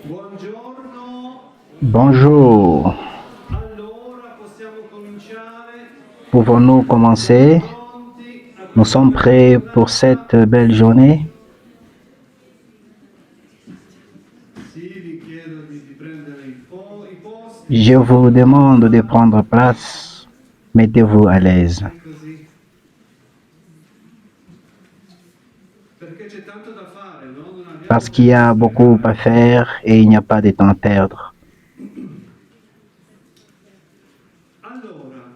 Buongiorno, Bonjour, allora possiamo cominciare. pouvons-nous Siamo commencer? pronti a Nous questa sommes bella prêts pour cette giornata? belle journée. Sì, vi chiedo di prendere i posti, Je vous siamo demande de già prendre place. Mettez-vous à l'aise e così, perché c'è tanto da fare, no? Non parce abbiamo qu'il y tempo da a beaucoup à sprecare. faire et il n'y a pas de temps à perdre. Allora,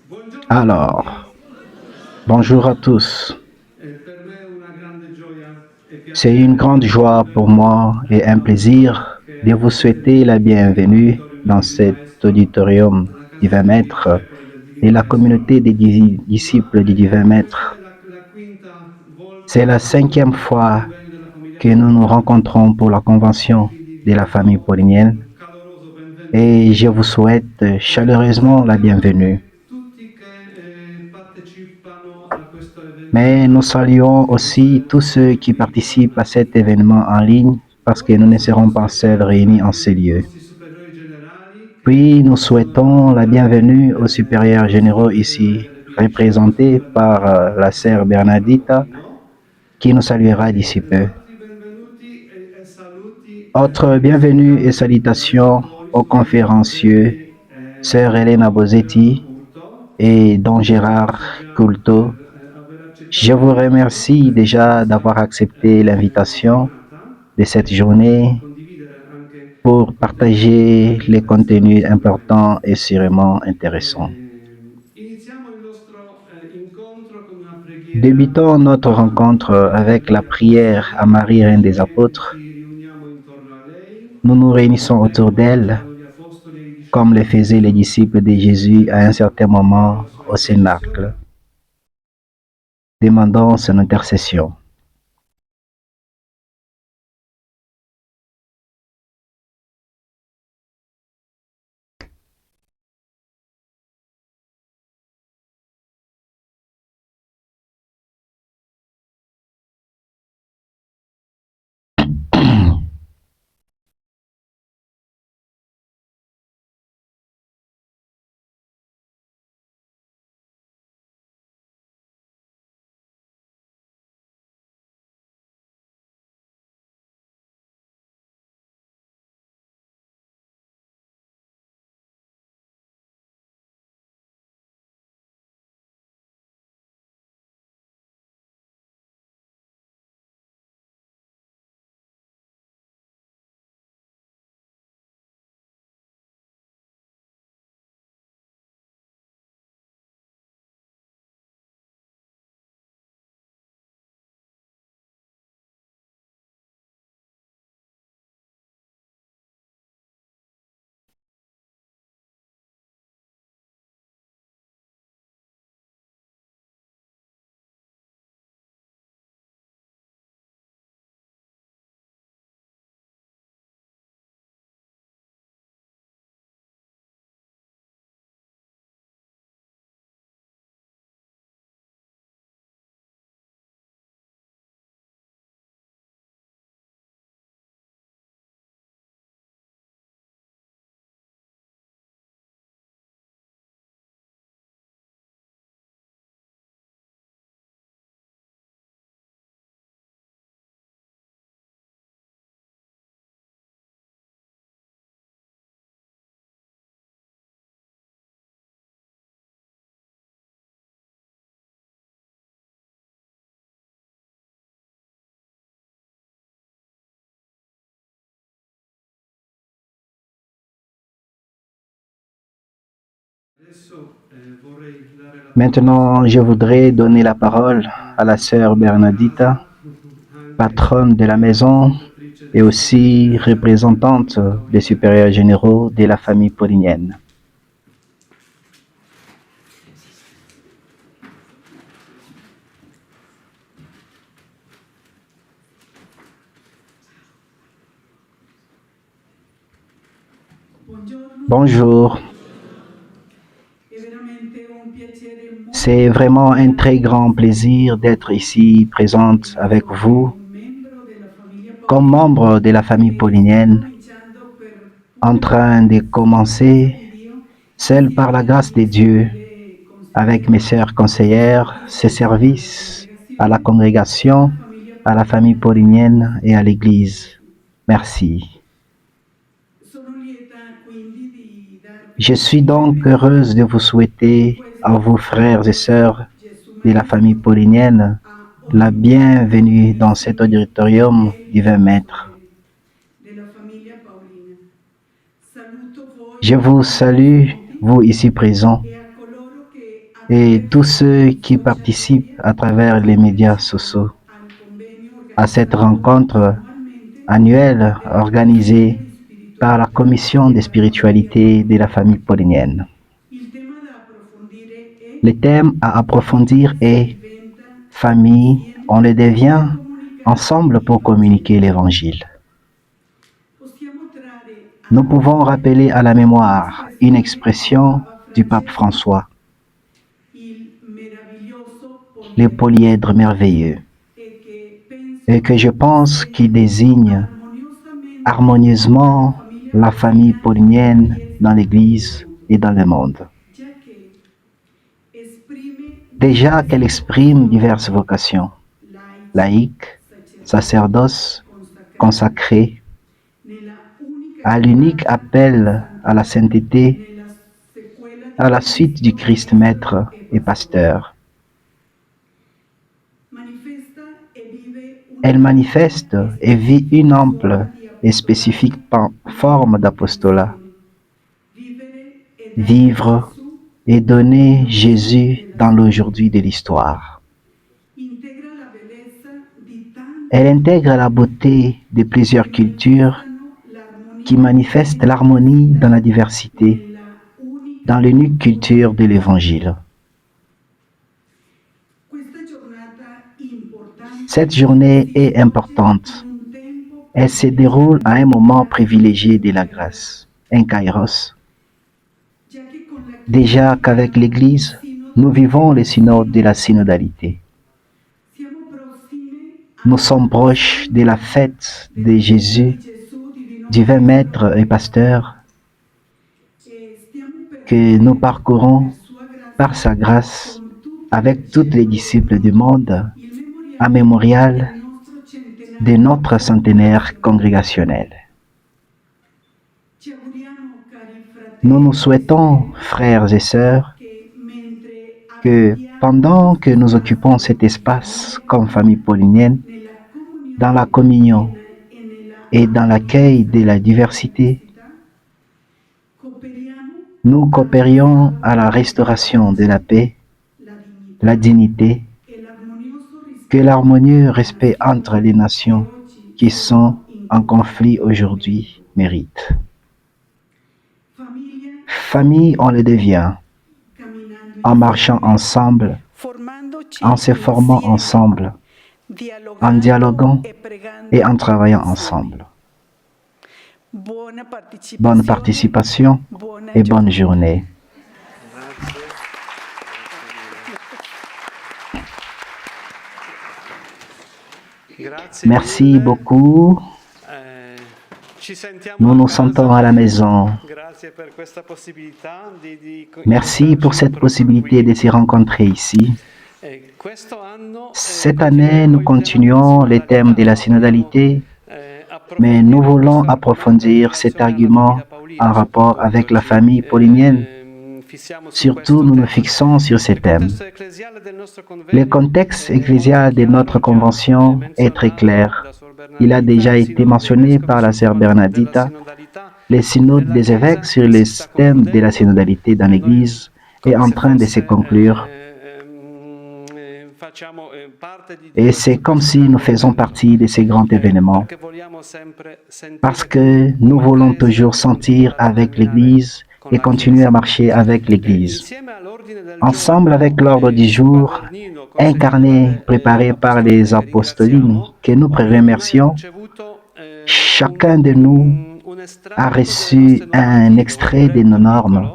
buongiorno a tutti. Alors, bonjour à tous. Per me è una grande gioia e C'est une piacere grande dire joie pour benvenuti moi et un a voi plaisir de che vous souhaiter siete la bienvenue all'Auditorium dans del Divino cet Maestro, auditorium alla du casa 20 mètres editrice del de Divino la Maestro, communauté des ma disciples du divin questa è maître. la quinta C'est volta la che ci cinquième troviamo al fois convegno della famiglia que nous nous paoliniana rencontrons pour la e convention quindi de vi la famille do paulinienne un caloroso et je benvenuto. vous souhaite chaleureusement la Salutiamo bienvenue. anche tutti che partecipano a questo evento Mais nous online, saluons perché aussi tous ceux siamo qui qui participent à intorno a cet voi. événement en ligne parce que Poi nous ne serons saluto pas seuls réunis en specialmente ces i lieux. nostri superiori generali Puis nous che sono souhaitons la rappresentati bienvenue aux supérieurs dalla généraux sorella generale ici, dell'Epicentro, la Sor représentés par Bernardita la e sœur San Pietro Bernadita, Agostino, qui nous saluera d'ici e peu. altri benvenuti e saluti Autre ai nostri bienvenue et cari salutations relatori, aux Suor conférenciers, Bosetti sœur e Elena Don Gerardo Bosetti Curto. et Vi don Gérard ringrazio già Coulteau. per aver Je accettato vous l'invito remercie per déjà questa d'avoir accepté l'invitation giornata de cette e journée condividere anche pour contenuti partager les contenus interessanti insieme. importants et sûrement intéressants. Iniziamo il nostro incontro con una preghiera Débutons notre a rencontre Maria avec degli la prière à Apostoli, Marie, Reine des che Apôtres. ci riuniamo intorno a lei, Nous nous réunissons autour come d'elle, facevano gli Apostoli e i comme le discepoli di faisaient les Gesù disciples de Jésus à un certain dietro moment la sua au Cénacle, intercessione. demandant son intercession. Adesso vorrei dare la parola alla Maintenant, je sorella voudrais donner la Bernardita, parole à la sœur padrona di Bernadita, casa, anche patronne de la maison fondatrice et dei superiori aussi generali représentante des dell'Auditorium supérieurs del Divino généraux de la famille Maestro. paulinienne. Buongiorno, Bonjour, è veramente un piacere molto c'est vraiment un grande très grand plaisir d'être ici présente avec essere vous un membro della famiglia comme Paolina membre de la famille e sto paulinienne en train de commencer, seul par la grâce de Dieu, avec mes sœurs conseillères, ce service à la congrégation, à la famille paulinienne et à l'Église. Merci. Je suis donc heureuse de vous souhaiter à vous, frères et sœurs de la famille paulinienne, la bienvenue dans cet auditorium du 20 mètres. Je vous salue, vous ici présents, et tous ceux qui participent à travers les médias sociaux à cette rencontre annuelle organisée par la Commission de spiritualité de la famille paulinienne. Le thème à approfondir est « Famille, on le devient ensemble pour communiquer l'Évangile ». Nous pouvons rappeler à la mémoire une expression du pape François, le polyèdre merveilleux, et que je pense qu'il désigne harmonieusement la famille paulinienne dans l'Église et dans le monde. Déjà qu'elle exprime diverses vocations, laïque, sacerdoce, consacré, à l'unique appel à la sainteté, à la suite du Christ maître et pasteur. Elle manifeste et vit une ample et spécifique forme d'apostolat. Vivre et donner Jésus dans l'aujourd'hui de l'histoire. Elle intègre la beauté de plusieurs cultures qui manifestent l'harmonie dans la diversité, dans l'unique culture de l'Évangile. Cette journée est importante. Elle se déroule à un moment privilégié de la grâce, un kairos. Déjà qu'avec l'Église, nous vivons le synode de la synodalité. Nous sommes proches de la fête de Jésus, divin maître et pasteur, que nous parcourons par sa grâce avec tous les disciples du monde, à mémorial de notre centenaire congrégationnel. Nous nous souhaitons, frères et sœurs, que pendant que nous occupons cet espace comme famille paulinienne, dans la communion et dans l'accueil de la diversité, nous coopérions à la restauration de la paix, la dignité, que l'harmonieux respect entre les nations qui sont en conflit aujourd'hui mérite. Famille, on le devient en marchant ensemble, en se formant ensemble, en dialoguant et en travaillant ensemble. Bonne participation et bonne journée. Merci beaucoup. Nous nous sentons à la maison. Merci pour cette possibilité de se rencontrer ici. Cette année, nous continuons les thèmes de la synodalité, mais nous voulons approfondir cet argument en rapport avec la famille paulinienne. Surtout, nous nous fixons sur ces thèmes. Le contexte ecclésial de notre convention est très clair. Il a déjà été mentionné par la sœur Bernadita. Le synode des évêques sur les thèmes de la synodalité dans l'Église est en train de se conclure. Et c'est comme si nous faisons partie de ces grands événements. Parce que nous voulons toujours sentir avec l'Église et continuer à marcher avec l'Église. Ensemble avec l'ordre du jour, incarné, préparé par les apostolines, que nous remercions, chacun de nous a reçu un extrait de nos normes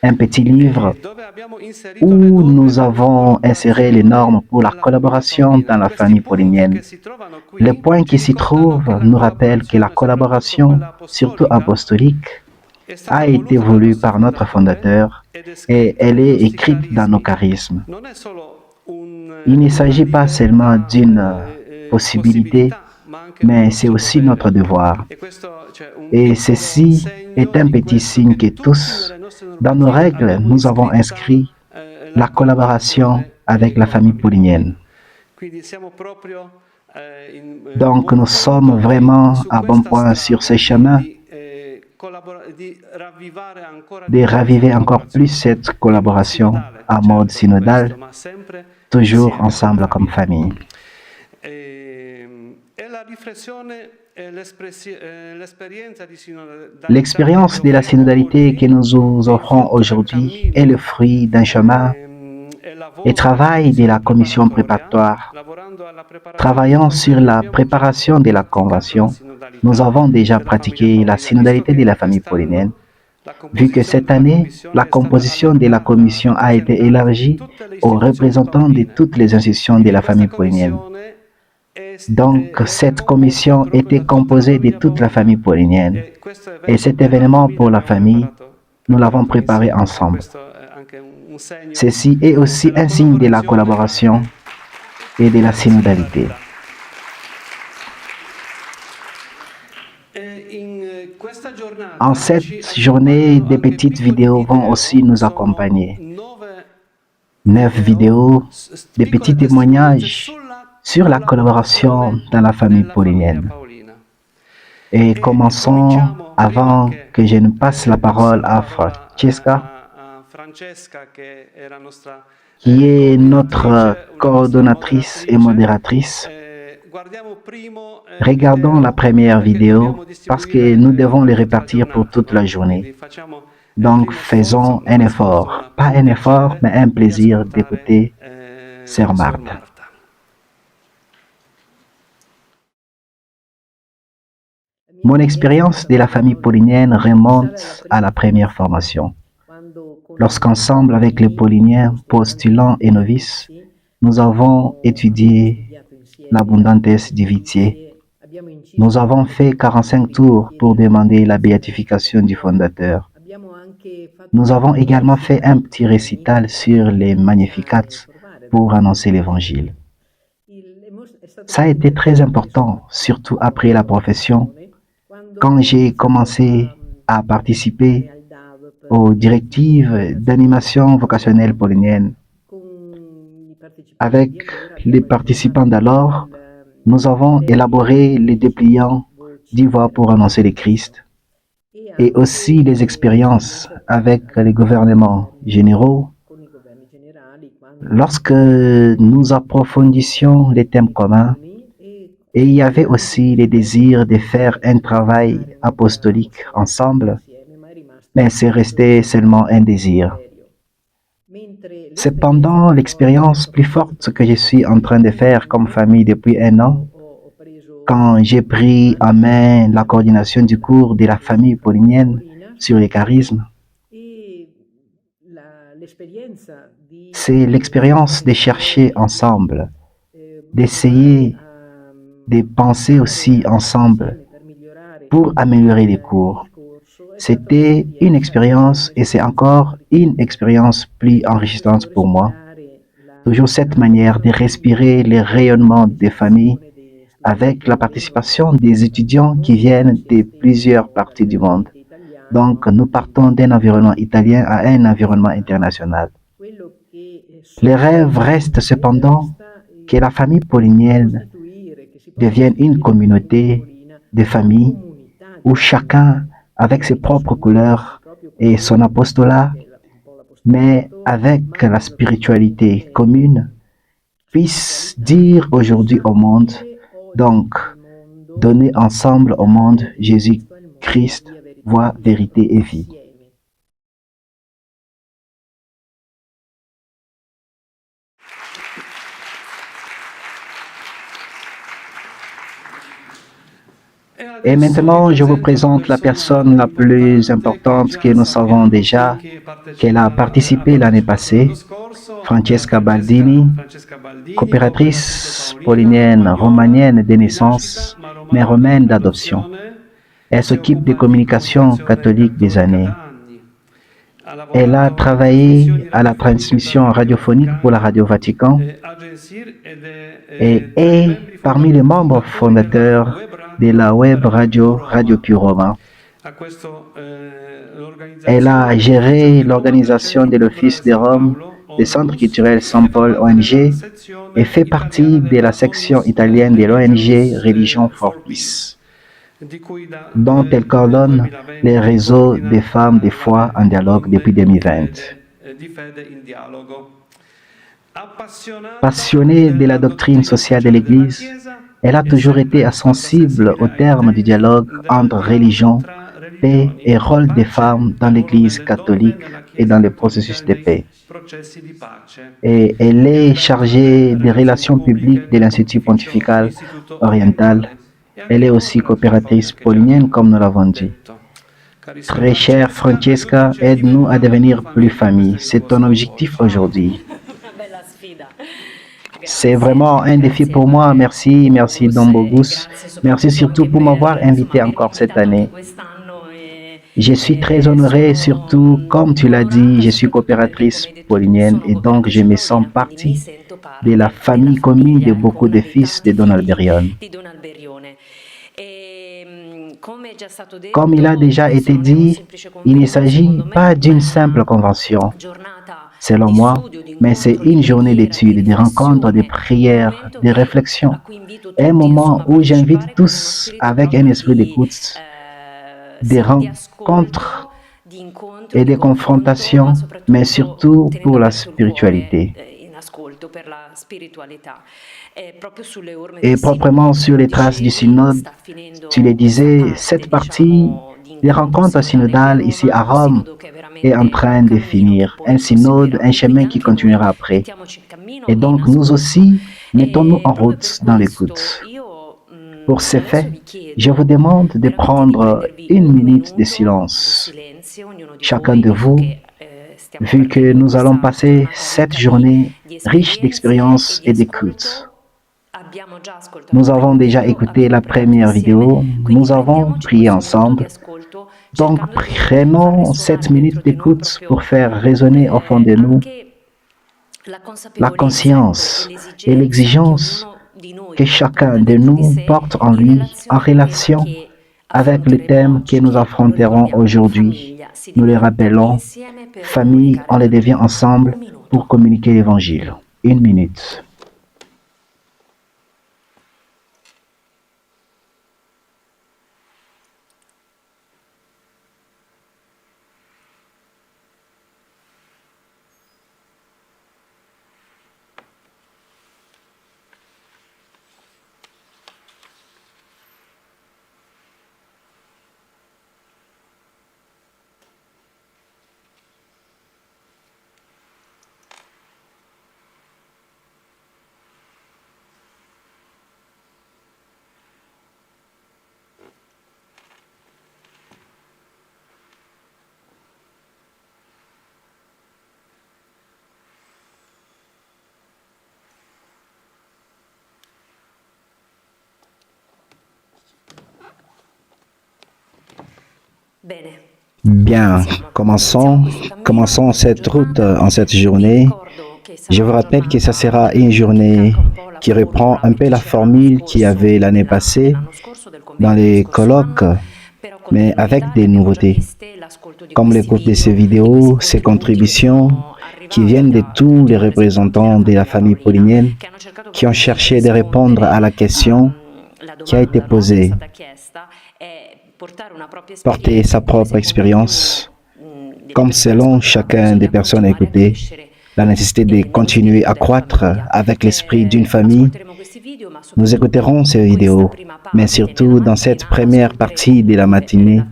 un petit livre où nous avons inséré les normes pour la collaboration dans la famille paulinienne. Les points qui s'y trouvent nous rappellent que la collaboration, surtout apostolique, a été voulue par notre fondateur et elle est écrite dans nos charismes. Il ne s'agit pas seulement d'une possibilité, mais c'est aussi notre devoir. Et ceci est un petit signe que tous, dans nos règles, nous avons inscrit la collaboration avec la famille paulinienne. Donc nous sommes vraiment à bon point sur ce chemin de raviver encore plus cette collaboration à mode synodal, toujours ensemble comme famille. L'expérience de la synodalité que nous offrons aujourd'hui est le fruit d'un chemin et travail de la commission préparatoire. Travaillant sur la préparation de la convention, nous avons déjà pratiqué la synodalité de la famille paulinienne. Vu que cette année, la composition de la commission a été élargie aux représentants de toutes les institutions de la famille paulinienne. Donc, cette commission était composée de toute la famille paulinienne. Et cet événement pour la famille, nous l'avons préparé ensemble. Ceci est aussi un signe de la collaboration et de la synodalité. En cette journée, des petites vidéos vont aussi nous accompagner. 9 vidéos, des petits témoignages sur la collaboration dans la famille paulinienne. Et commençons, avant que je ne passe la parole à Francesca, qui est notre coordonnatrice et modératrice. Regardons la première vidéo parce que nous devons les répartir pour toute la journée. Donc faisons un effort, pas un effort, mais un plaisir d'écouter Sœur Marthe. Mon expérience de la famille paulinienne remonte à la première formation. Lorsqu'ensemble avec les pauliniens, postulants et novices, nous avons étudié l'abondance du vitier. Nous avons fait 45 tours pour demander la béatification du fondateur. Nous avons également fait un petit récital sur les Magnificats pour annoncer l'évangile. Ça a été très important, surtout après la profession, quand j'ai commencé à participer aux directives d'animation vocationnelle paulinienne. Avec les participants d'alors, nous avons élaboré les dépliants d'Ivoire pour annoncer le Christ et aussi les expériences avec les gouvernements généraux. Lorsque nous approfondissions les thèmes communs, et il y avait aussi le désir de faire un travail apostolique ensemble, mais c'est resté seulement un désir. Cependant, l'expérience plus forte que je suis en train de faire comme famille depuis 1 an, quand j'ai pris en main la coordination du cours de la famille paulinienne sur les charismes, c'est l'expérience de chercher ensemble, d'essayer de penser aussi ensemble pour améliorer les cours. C'était une expérience et c'est encore une expérience plus enrichissante pour moi. Toujours cette manière de respirer les rayonnements des familles avec la participation des étudiants qui viennent de plusieurs parties du monde. Donc, nous partons d'un environnement italien à un environnement international. Le rêve reste cependant que la famille paulinienne devienne une communauté de familles où chacun, avec ses propres couleurs et son apostolat, mais avec la spiritualité commune, puisse dire aujourd'hui au monde, donc, donner ensemble au monde Jésus-Christ, voie, vérité et vie. Et maintenant, je vous présente la personne la plus importante que nous savons déjà, qu'elle a participé l'année passée, Francesca Baldini, coopératrice paulinienne romanienne de naissance, mais romaine d'adoption. Elle s'occupe des communications catholiques des années. Elle a travaillé à la transmission radiophonique pour la Radio Vatican et est parmi les membres fondateurs de la web radio Radio Più Roma. Elle a géré l'organisation de l'Office de Rome, des Centres culturels Saint-Paul ONG, et fait partie de la section italienne de l'ONG Religion for Peace, dont elle coordonne les réseaux des femmes de foi en dialogue depuis 2020. Passionnée de la doctrine sociale de l'Église, elle a toujours été sensible au terme du dialogue entre religion, paix et rôle des femmes dans l'Église catholique et dans le processus de paix. Et elle est chargée des relations publiques de l'Institut pontifical oriental. Elle est aussi coopératrice paulinienne, comme nous l'avons dit. Très chère Francesca, aide-nous à devenir plus famille. C'est ton objectif aujourd'hui. C'est vraiment un défi pour moi. Merci, merci Don Bogus. Merci surtout pour m'avoir invité encore cette année. Je suis très honorée, surtout, comme tu l'as dit, je suis coopératrice paulinienne et donc je me sens partie de la famille commune de beaucoup de fils de Don Alberione. Comme il a déjà été dit, il ne s'agit pas d'une simple convention, selon moi, mais c'est une journée d'études, de rencontres, de prières, de réflexions, un moment où j'invite tous avec un esprit d'écoute, des rencontres et des confrontations, mais surtout pour la spiritualité. Et proprement sur les traces du synode, tu le disais, cette partie des rencontres synodales ici à Rome est en train de finir. Un synode, un chemin qui continuera après. Et donc nous aussi, mettons-nous en route dans l'écoute. Pour ce fait, je vous demande de prendre une minute de silence. Chacun de vous, vu que nous allons passer cette journée riche d'expériences et d'écoute. Nous avons déjà écouté la première vidéo, nous avons prié ensemble. Donc prenons cette minute d'écoute pour faire résonner au fond de nous la conscience et l'exigence que chacun de nous porte en lui en relation avec le thème que nous affronterons aujourd'hui. Nous le rappelons, famille, on le devient ensemble pour communiquer l'Évangile. Une minute. Bien, commençons cette route en cette journée. Je vous rappelle que ça sera une journée qui reprend un peu la formule qu'il y avait l'année passée dans les colloques, mais avec des nouveautés, comme l'écoute de ces vidéos, ces contributions qui viennent de tous les représentants de la famille paulinienne qui ont cherché de répondre à la question qui a été posée. Porter sa propre expérience, comme selon chacun des personnes écoutées, la nécessité de continuer à croître avec l'esprit d'une famille. Nous écouterons ces vidéos, mais surtout dans cette première partie de la matinée,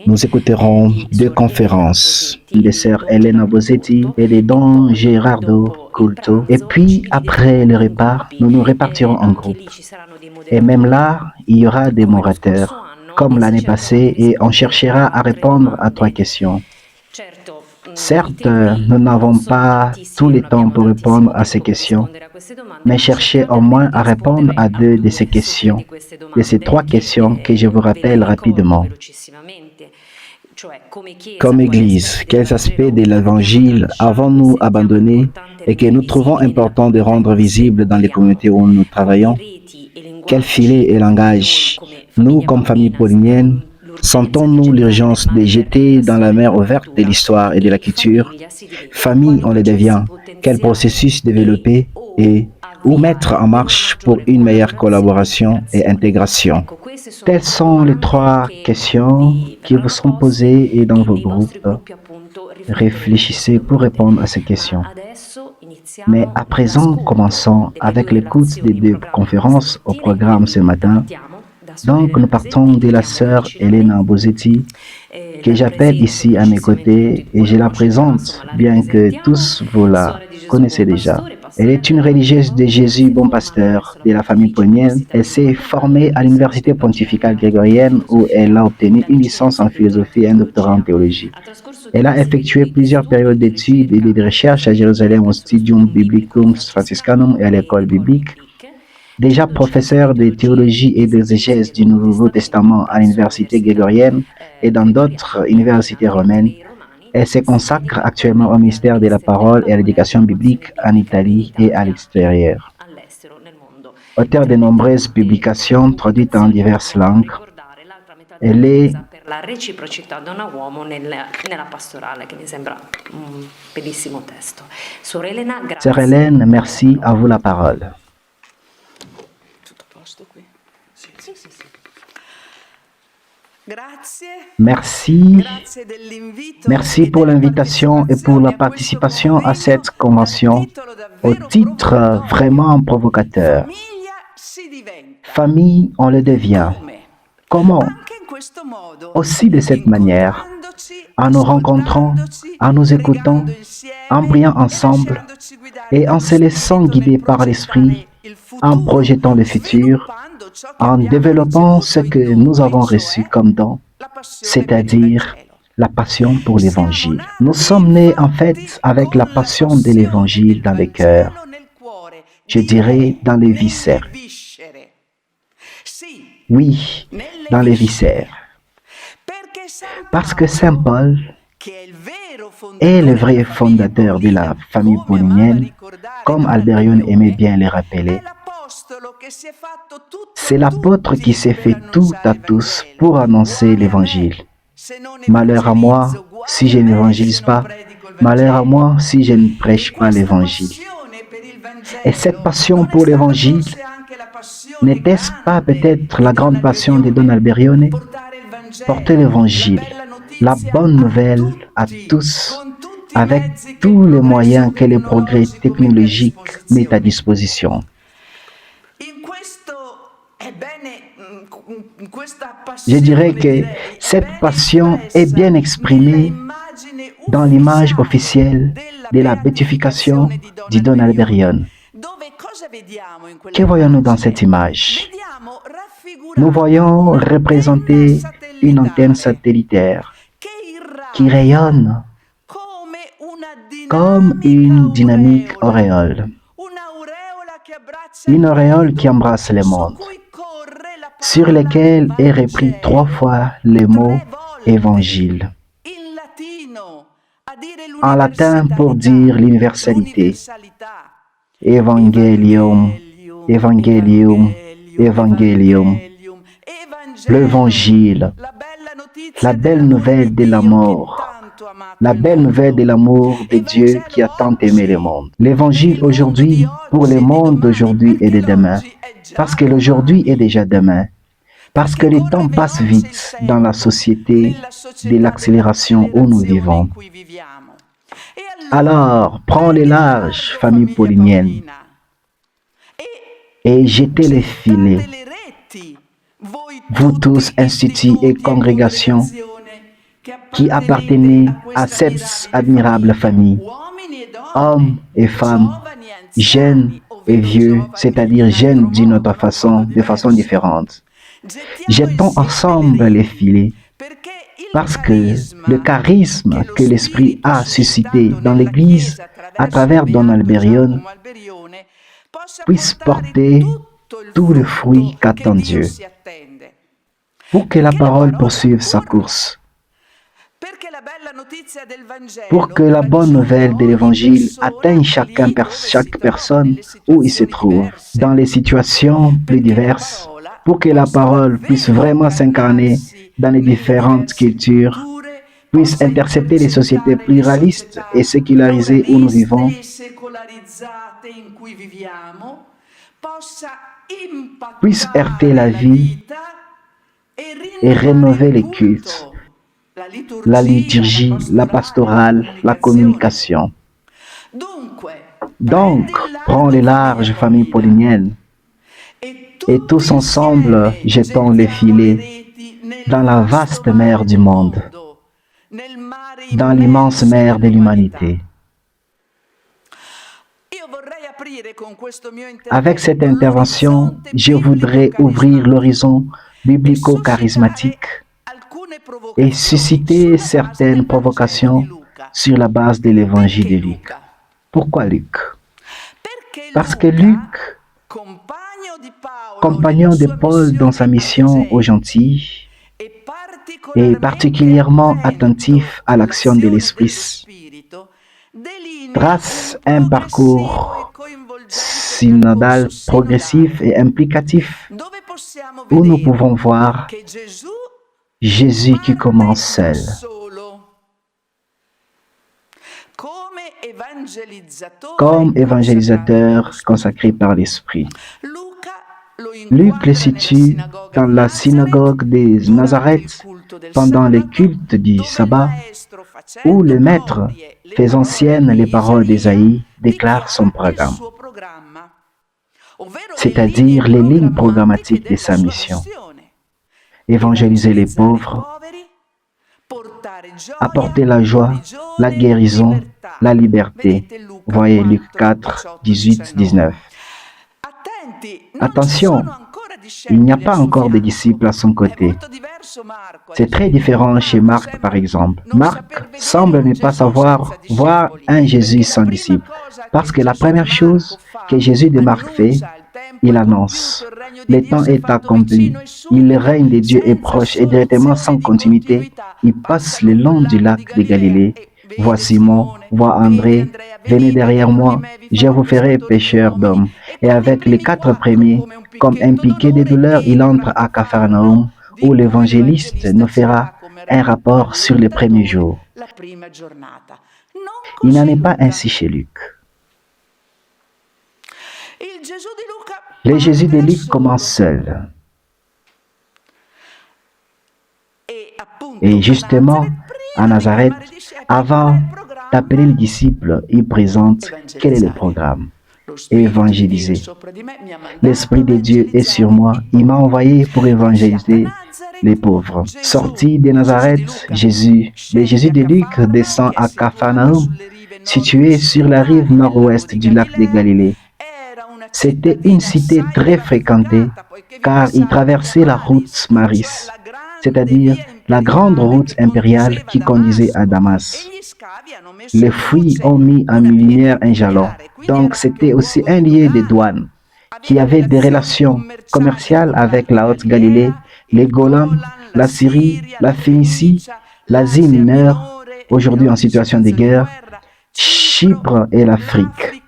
nous écouterons deux conférences de sœur Elena Bosetti et de Don Gerardo Culto. Et puis, après le repas, nous nous répartirons en groupe. Et même là, il y aura des orateurs comme l'année passée et on cherchera à répondre à 3 questions. Certes, nous n'avons pas tout le temps pour répondre à ces questions, mais cherchez au moins à répondre à 2 de ces questions, de ces 3 questions que je vous rappelle rapidement. Comme Église, quels aspects de l'Évangile avons-nous abandonnés et que nous trouvons important de rendre visibles dans les communautés où nous travaillons? Quel filet et langage, nous, comme famille paulinienne, sentons-nous l'urgence de jeter dans la mer ouverte de l'histoire et de la culture? Famille, on le devient. Quel processus développer et ou mettre en marche pour une meilleure collaboration et intégration? Telles sont les 3 questions qui vous sont posées et dans vos groupes. Réfléchissez pour répondre à ces questions. Mais à présent, commençons avec l'écoute des 2 conférences au programme ce matin. Donc, nous partons de la sœur Elena Bosetti, que j'appelle ici à mes côtés et je la présente, bien que tous vous la connaissez déjà. Elle est une religieuse de Jésus Bon Pasteur de la famille paulinienne. Elle s'est formée à l'Université pontificale grégorienne où elle a obtenu une licence en philosophie et un doctorat en théologie. Elle a effectué plusieurs périodes d'études et de recherches à Jérusalem au Studium Biblicum Franciscanum et à l'école biblique. Déjà professeure de théologie et d'exégèse du Nouveau Testament à l'Université grégorienne et dans d'autres universités romaines, elle se consacre actuellement au ministère de la parole et à l'éducation biblique en Italie et à l'extérieur. Auteur de nombreuses publications traduites en diverses langues, elle est la reciprocità donna-uomo nella pastorale, che mi sembra un bellissimo testo. Sor Elena, grazie. Sœur Hélène, merci, à vous la parole. Tutto a posto qui? Sì. Merci pour l'invitation et pour la participation à cette convention au titre vraiment provocateur. Famille, on le devient. Comment? Aussi de cette manière, en nous rencontrant, en nous écoutant, en priant ensemble et en se laissant guider par l'Esprit, en projetant le futur, en développant ce que nous avons reçu comme don, c'est-à-dire la passion pour l'Évangile. Nous sommes nés en fait avec la passion de l'Évangile dans les cœurs, je dirais dans les viscères. Oui, dans les viscères. Parce que Saint Paul est le vrai fondateur de la famille paulinienne, comme Alberion aimait bien le rappeler. C'est l'apôtre qui s'est fait tout à tous pour annoncer l'Évangile. Malheur à moi si je n'évangélise pas, malheur à moi si je ne prêche pas l'Évangile. Et cette passion pour l'Évangile, n'était-ce pas peut-être la grande passion de Don Alberione? Porter l'Évangile, la bonne nouvelle à tous, avec tous les moyens que les progrès technologiques mettent à disposition. Je dirais que cette passion est bien exprimée dans l'image officielle de la béatification de Don Alberione. Que voyons-nous dans cette image? Nous voyons représenter une antenne satellitaire qui rayonne comme une dynamique auréole. Une auréole qui embrasse le monde, sur lequel est repris 3 fois le mot évangile. En latin pour dire l'universalité. Evangelium, Evangelium, Evangelium. L'évangile, la belle nouvelle de l'amour. La belle nouvelle de l'amour de Dieu qui a tant aimé le monde. L'évangile aujourd'hui, pour le monde d'aujourd'hui et de demain. Parce que l'aujourd'hui est déjà demain. Parce que le temps passe vite dans la société de l'accélération où nous vivons. Alors, prends les larges, famille paulinienne, et jetez les filets. Vous tous, instituts et congrégations, qui appartenez à cette admirable famille, hommes et femmes, jeunes et vieux, c'est-à-dire jeunes d'une autre façon, de façon différente. Jetons ensemble les filets, parce que le charisme que l'Esprit a suscité dans l'Église à travers Don Alberione puisse porter tout le fruit qu'attend Dieu, pour que la parole poursuive sa course, pour que la bonne nouvelle de l'Évangile atteigne chaque personne où il se trouve, dans les situations plus diverses, pour que la parole puisse vraiment s'incarner dans les différentes cultures, puisse intercepter les sociétés pluralistes et sécularisées où nous vivons, puisse heurter la vie et rénover les cultes, la liturgie, la pastorale, la communication. Donc, prends les larges familles pauliniennes et tous ensemble jetons les filets dans la vaste mer du monde, dans l'immense mer de l'humanité. Avec cette intervention, je voudrais ouvrir l'horizon biblico-charismatique et susciter certaines provocations sur la base de l'évangile de Luc. Pourquoi Luc? Parce que Luc, compagnon de Paul dans sa mission aux gentils, est particulièrement attentif à l'action de l'Esprit, trace un parcours synodal progressif et implicatif où nous pouvons voir Jésus qui commence seul. Comme évangélisateur consacré par l'Esprit. Luc le situe dans la synagogue de Nazareth pendant les cultes du sabbat, où le maître, faisant siennes les paroles d'Ésaïe, déclare son programme, c'est-à-dire les lignes programmatiques de sa mission. Évangéliser les pauvres, apporter la joie, la guérison, la liberté. Voyez Luc 4, 18, 19. Attention, il n'y a pas encore de disciples à son côté. C'est très différent chez Marc, par exemple. Marc semble ne pas savoir voir un Jésus sans disciples, parce que la première chose que Jésus de Marc fait, il annonce, le temps est accompli, le règne de Dieu est proche et directement sans continuité, il passe le long du lac de Galilée. Vois Simon, vois André, venez derrière moi, je vous ferai pécheurs d'hommes. Et avec les 4 premiers, comme un piqué de douleur, il entre à Capharnaüm, où l'évangéliste nous fera un rapport sur les premiers jours. Il n'en est pas ainsi chez Luc. Le Jésus de Luc commence seul. Et justement, à Nazareth, avant d'appeler les disciples, il présente quel est le programme. Évangéliser. L'Esprit de Dieu est sur moi. Il m'a envoyé pour évangéliser les pauvres. Sorti de Nazareth, le Jésus de Luc descend à Capharnaüm, situé sur la rive nord-ouest du lac de Galilée. C'était une cité très fréquentée car il traversait la route Maris, c'est-à-dire la grande route impériale qui conduisait à Damas. Les fouilles ont mis en lumière un jalon, donc c'était aussi un lieu de douane qui avait des relations commerciales avec la Haute-Galilée, les Golan, la Syrie, la Phénicie, l'Asie mineure, aujourd'hui en situation de guerre, Chypre et l'Afrique.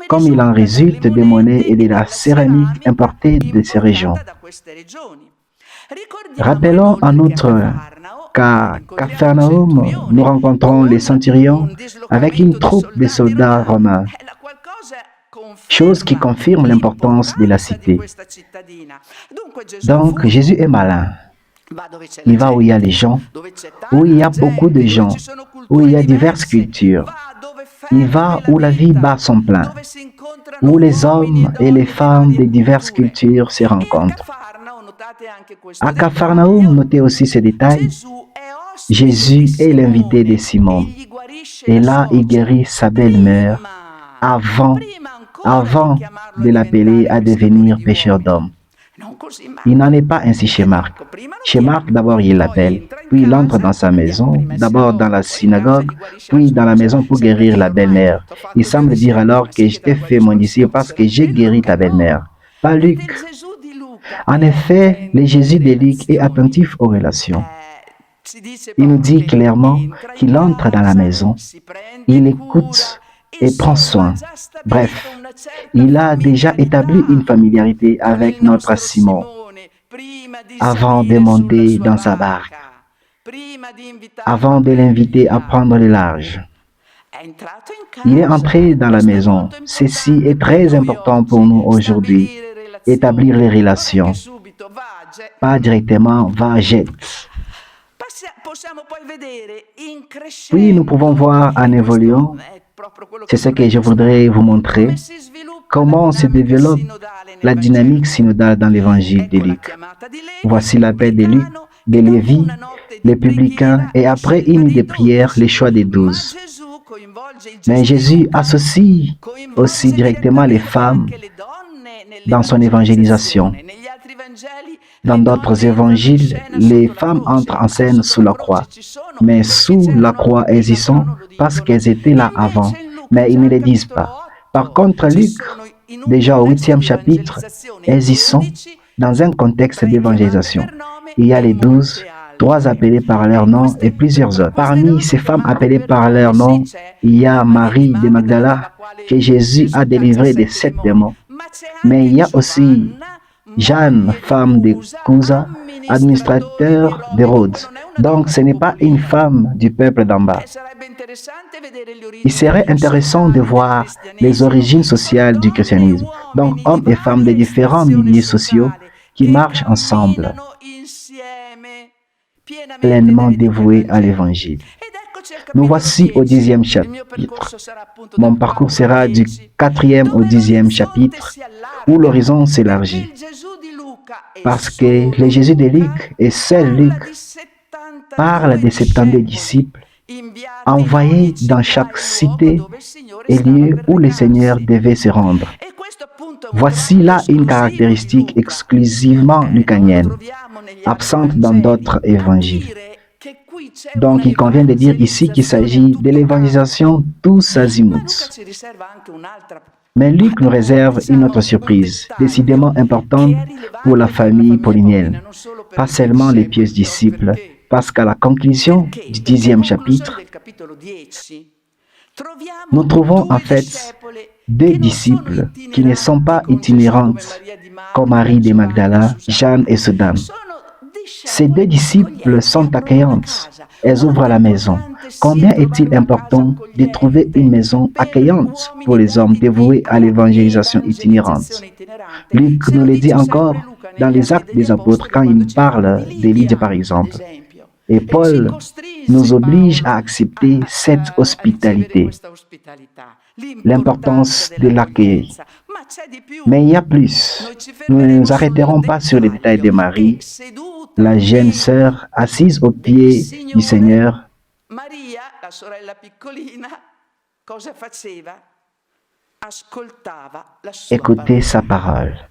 Comme il en résulte des monnaies et de la céramique importées de ces régions. Rappelons en outre qu'à Capharnaüm, nous rencontrons les centurions avec une troupe de soldats romains, chose qui confirme l'importance de la cité. Donc Jésus est malin. Il va où il y a les gens, où il y a beaucoup de gens, où il y a diverses cultures. Il va où la vie bat son plein, où les hommes et les femmes de diverses cultures se rencontrent. À Capharnaüm, notez aussi ce détail. Jésus est l'invité de Simon. Et là, il guérit sa belle-mère avant de l'appeler à devenir pécheur d'hommes. Il n'en est pas ainsi chez Marc. Chez Marc, d'abord il l'appelle, puis il entre dans sa maison, d'abord dans la synagogue, puis dans la maison pour guérir la belle-mère. Il semble dire alors que je t'ai fait mon disciple parce que j'ai guéri ta belle-mère. Pas Luc. En effet, le Jésus de Luc est attentif aux relations. Il nous dit clairement qu'il entre dans la maison, il écoute et prend soin. Bref, il a déjà établi une familiarité avec notre Simon avant de monter dans sa barque, avant de l'inviter à prendre le large. Il est entré dans la maison. Ceci est très important pour nous aujourd'hui. Établir les relations. Pas directement, va, jette. Puis nous pouvons voir en évoluant, c'est ce que je voudrais vous montrer, comment se développe la dynamique synodale dans l'évangile de Luc. Voici l'appel de Luc, de Lévi, les publicains, et après une nuit de prière, les choix des 12. Mais Jésus associe aussi directement les femmes dans son évangélisation. Dans d'autres évangiles, les femmes entrent en scène sous la croix. Mais sous la croix, elles y sont parce qu'elles étaient là avant. Mais ils ne le disent pas. Par contre, Luc, déjà au 8e chapitre, elles y sont dans un contexte d'évangélisation. Il y a les 12, 3 appelés par leur nom et plusieurs autres. Parmi ces femmes appelées par leur nom, il y a Marie de Magdala, que Jésus a délivrée des 7 démons. Mais il y a aussi Jeanne, femme de Cousa, administrateur d'Hérode. Donc ce n'est pas une femme du peuple d'en bas. Il serait intéressant de voir les origines sociales du christianisme. Donc hommes et femmes de différents milieux sociaux qui marchent ensemble, pleinement dévoués à l'évangile. Nous voici au 10e chapitre. Mon parcours sera du 4e au 10e chapitre où l'horizon s'élargit. Parce que le Jésus de Luc et seul Luc parle des 70 disciples envoyés dans chaque cité et lieu où le Seigneur devait se rendre. Voici là une caractéristique exclusivement lucanienne, absente dans d'autres évangiles. Donc, il convient de dire ici qu'il s'agit de l'évangélisation tous azimuts. Mais Luc nous réserve une autre surprise, décidément importante pour la famille paulinienne. Pas seulement les pieux disciples, parce qu'à la conclusion du 10e chapitre, nous trouvons en fait 2 disciples qui ne sont pas itinérantes, comme Marie de Magdala, Jeanne et Sodame. Ces 2 disciples sont accueillantes. Elles ouvrent la maison. Combien est-il important de trouver une maison accueillante pour les hommes dévoués à l'évangélisation itinérante? Luc nous le dit encore dans les Actes des Apôtres quand il parle d'Élie par exemple. Et Paul nous oblige à accepter cette hospitalité, l'importance de l'accueil. Mais il y a plus. Nous ne nous arrêterons pas sur les détails de Marie, la jeune sœur assise aux pieds du Seigneur. Maria, la sorella piccolina, cosa faceva? Ascoltava la sua Écoutez sa parole. parole.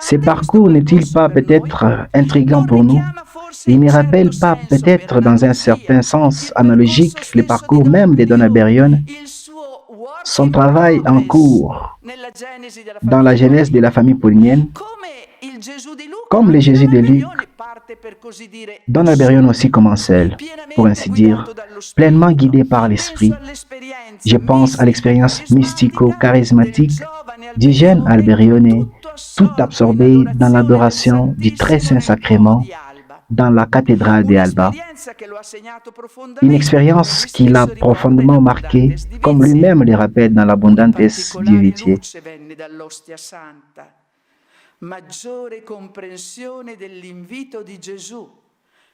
Ces parcours n'est-il pas peut-être intrigant pour nous? Il ne rappelle pas peut-être dans un certain sens analogique le parcours même de Donna Berione, son travail en cours dans la genèse de la famille paulinienne, comme le Jésus de Luc. Donna Berione aussi commence elle, pour ainsi dire, pleinement guidée par l'Esprit. Je pense à l'expérience mystico-charismatique du jeune Alberione, tout absorbé dans l'adoration du très saint sacrement dans la cathédrale de Alba. Une expérience qui l'a profondément marqué, comme lui-même le rappelle dans l'Abundantes Divitiae. Maggiore comprensione dell'invito di Gesù.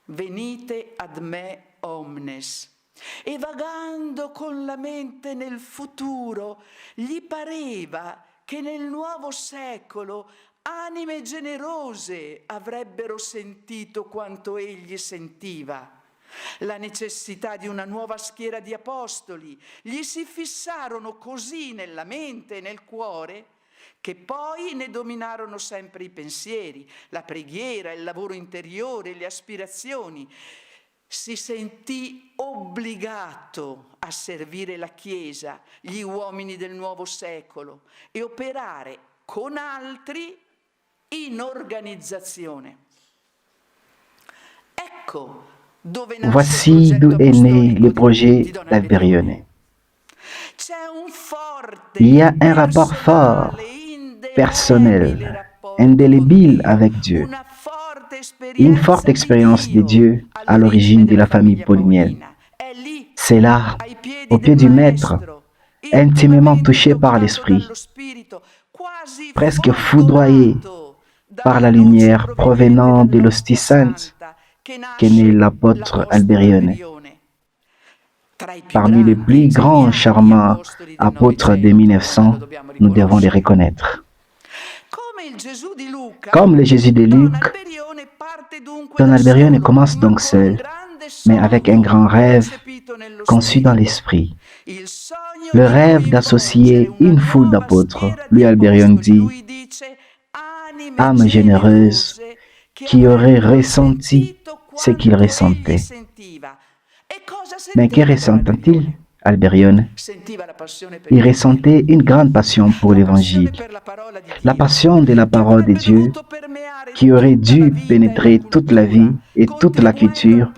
Venite ad me omnes. E vagando con la mente nel futuro, gli pareva che nel nuovo secolo anime generose avrebbero sentito quanto egli sentiva. La necessità di una nuova schiera di apostoli gli si fissarono così nella mente e nel cuore che poi ne dominarono sempre i pensieri, la preghiera, il lavoro interiore, le aspirazioni. Si sentì obbligato a servire la Chiesa, gli uomini del nuovo secolo e operare con altri in organizzazione. Ecco dove nasce Voici il d'où progetto est né apostolico le projet di Don d'Alberione. C'è un forte, Il y a un rapport fort, personnel, indélébile avec Dieu, une forte expérience de Dieu à l'origine de la famille paulinienne. C'est là, au pied du Maître, intimement touché par l'Esprit, presque foudroyé par la lumière provenant de l'hostie sainte, qu'est né l'apôtre Alberione. Parmi les plus grands charmants apôtres de 1900, nous devons les reconnaître. Comme le Jésus de Luc, Don Alberione commence donc seul, mais avec un grand rêve conçu dans l'esprit. Le rêve d'associer une foule d'apôtres, lui Alberione dit, âme généreuse qui aurait ressenti ce qu'il ressentait. Mais que ressentait-il, Alberione? Il ressentait une grande passion pour l'Évangile, la passion de la parole de Dieu qui aurait dû pénétrer toute la vie et toute la culture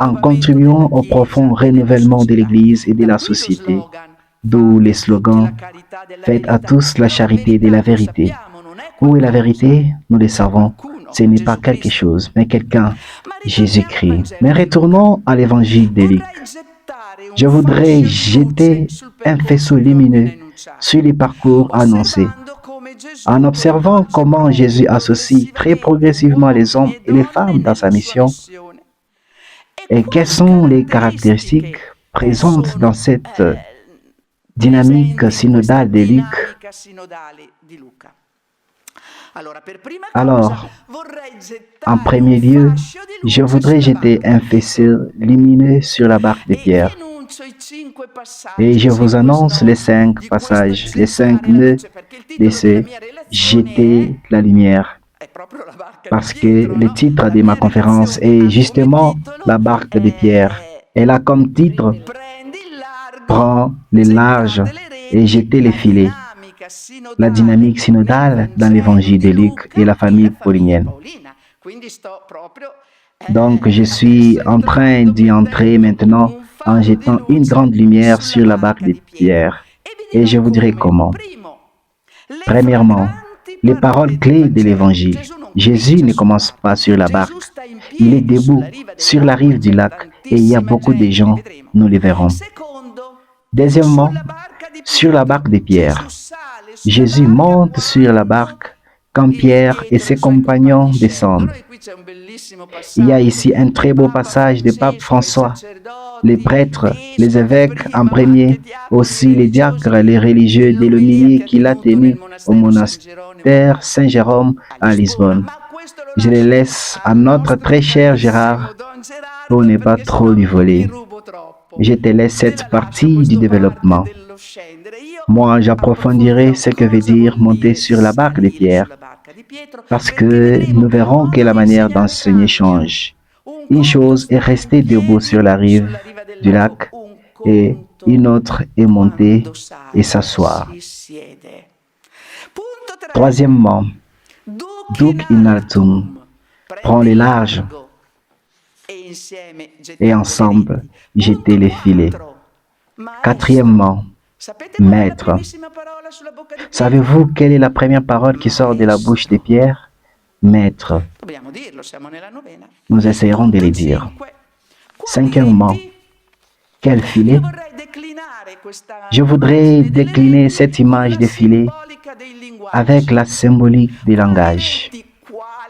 en contribuant au profond renouvellement de l'Église et de la société, d'où les slogans « Faites à tous la charité de la vérité ». Où est la vérité? Nous le savons. Ce n'est pas quelque chose, mais quelqu'un, Jésus-Christ. Mais retournons à l'évangile de Luc. Je voudrais jeter un faisceau lumineux sur les parcours annoncés, en observant comment Jésus associe très progressivement les hommes et les femmes dans sa mission, et quelles sont les caractéristiques présentes dans cette dynamique synodale de Luc. Alors, en premier lieu, je voudrais jeter un faisceau lumineux sur la barque de Pierre. Et je vous annonce les 5 passages, les 5 nœuds de ce « Jeter la lumière ». Parce que le titre de ma conférence est justement « La barque de Pierre ». Elle a comme titre « Prends les larges et jetez les filets ». La dynamique synodale dans l'évangile de Luc et la famille paulinienne. Donc, je suis en train d'y entrer maintenant en jetant une grande lumière sur la barque de Pierre. Et je vous dirai comment. Premièrement, les paroles clés de l'évangile. Jésus ne commence pas sur la barque. Il est debout sur la rive du lac et il y a beaucoup de gens, nous les verrons. Deuxièmement, sur la barque de Pierre. Jésus monte sur la barque quand Pierre et ses compagnons descendent. Il y a ici un très beau passage de Pape François. Les prêtres, les évêques en premier, aussi les diacres, les religieux de l'homilie qu'il a tenu au monastère Saint-Jérôme à Lisbonne. Je les laisse à notre très cher Gérard pour ne pas trop lui voler. Je te laisse cette partie du développement. Moi, j'approfondirai ce que veut dire monter sur la barque de Pierre, parce que nous verrons que la manière d'enseigner change. Une chose est rester debout sur la rive du lac et une autre est monter et s'asseoir. Troisièmement, Duc in altum, prends les larges et ensemble jeter les filets. Quatrièmement, Maître. Savez-vous quelle est la première parole qui sort de la bouche de Pierre? Maître. Nous essayerons de les dire. Cinquièmement, quel filet? Je voudrais décliner cette image de filet avec la symbolique du langage.